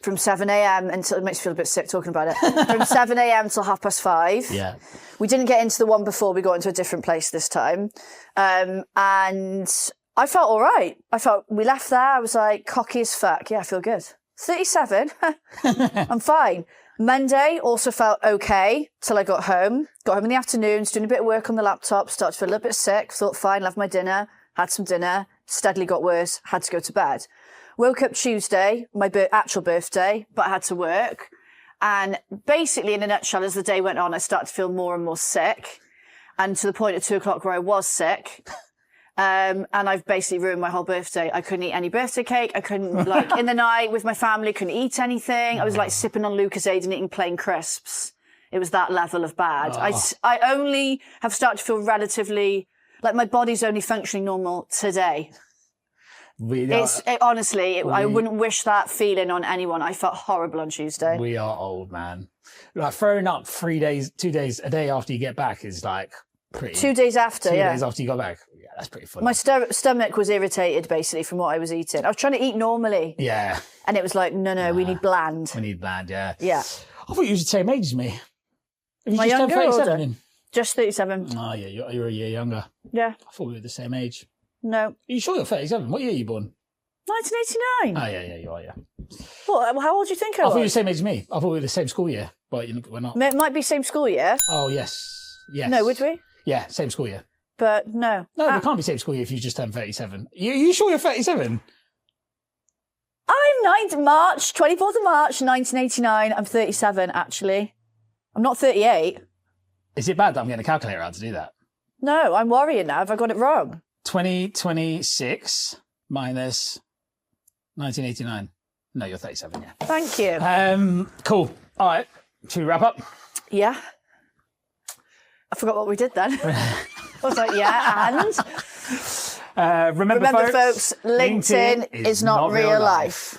From 7 a.m. until, it makes me feel a bit sick talking about it, from 7 a.m. till 5:30. Yeah. We didn't get into the one before, we got into a different place this time. And I felt all right. We left there, I was like, cocky as fuck. Yeah, I feel good. 37, I'm fine. Monday also felt okay till I got home. Got home in the afternoons, doing a bit of work on the laptop, started to feel a little bit sick, thought fine, left my dinner, had some dinner, steadily got worse, had to go to bed. Woke up Tuesday, my actual birthday, but I had to work. And basically, in a nutshell, as the day went on, I started to feel more and more sick. And to the point at 2:00 where I was sick. And I've basically ruined my whole birthday. I couldn't eat any birthday cake. I couldn't, like, in the night with my family, couldn't eat anything. I was like sipping on Lucozade and eating plain crisps. It was that level of bad. I only have started to feel relatively, like my body's only functioning normal today. I wouldn't wish that feeling on anyone. I felt horrible on Tuesday. We are old, man. Like throwing up 2 days a day after you get back is like pretty. 2 days after, 2 days after you got back. Yeah, that's pretty funny. My stomach was irritated basically from what I was eating. I was trying to eat normally. Yeah. And it was like, no, we need bland. We need bland, yeah. Yeah. I thought you were the same age as me. Have you My just younger turned 37 older? then? Just 37. Oh, yeah, you're a year younger. Yeah. I thought we were the same age. No. Are you sure you're 37? What year are you born? 1989. Oh, yeah, you are, yeah. What? How old do you think I was? I thought you were the same age as me. I thought we were the same school year, but we're not. It might be same school year. Oh, yes. Yes. No, would we? Yeah, same school year. But no. No, we can't be same school year if you just turned 37. You sure you're 37? I'm 24th of March, 1989. I'm 37, actually. I'm not 38. Is it bad that I'm getting a calculator out to do that? No, I'm worrying now. Have I got it wrong? 2026 minus 1989. No, you're 37, yeah. Thank you. Cool. All right. Should we wrap up? Yeah. I forgot what we did then. I was like, yeah, and? Remember folks, LinkedIn is not real life.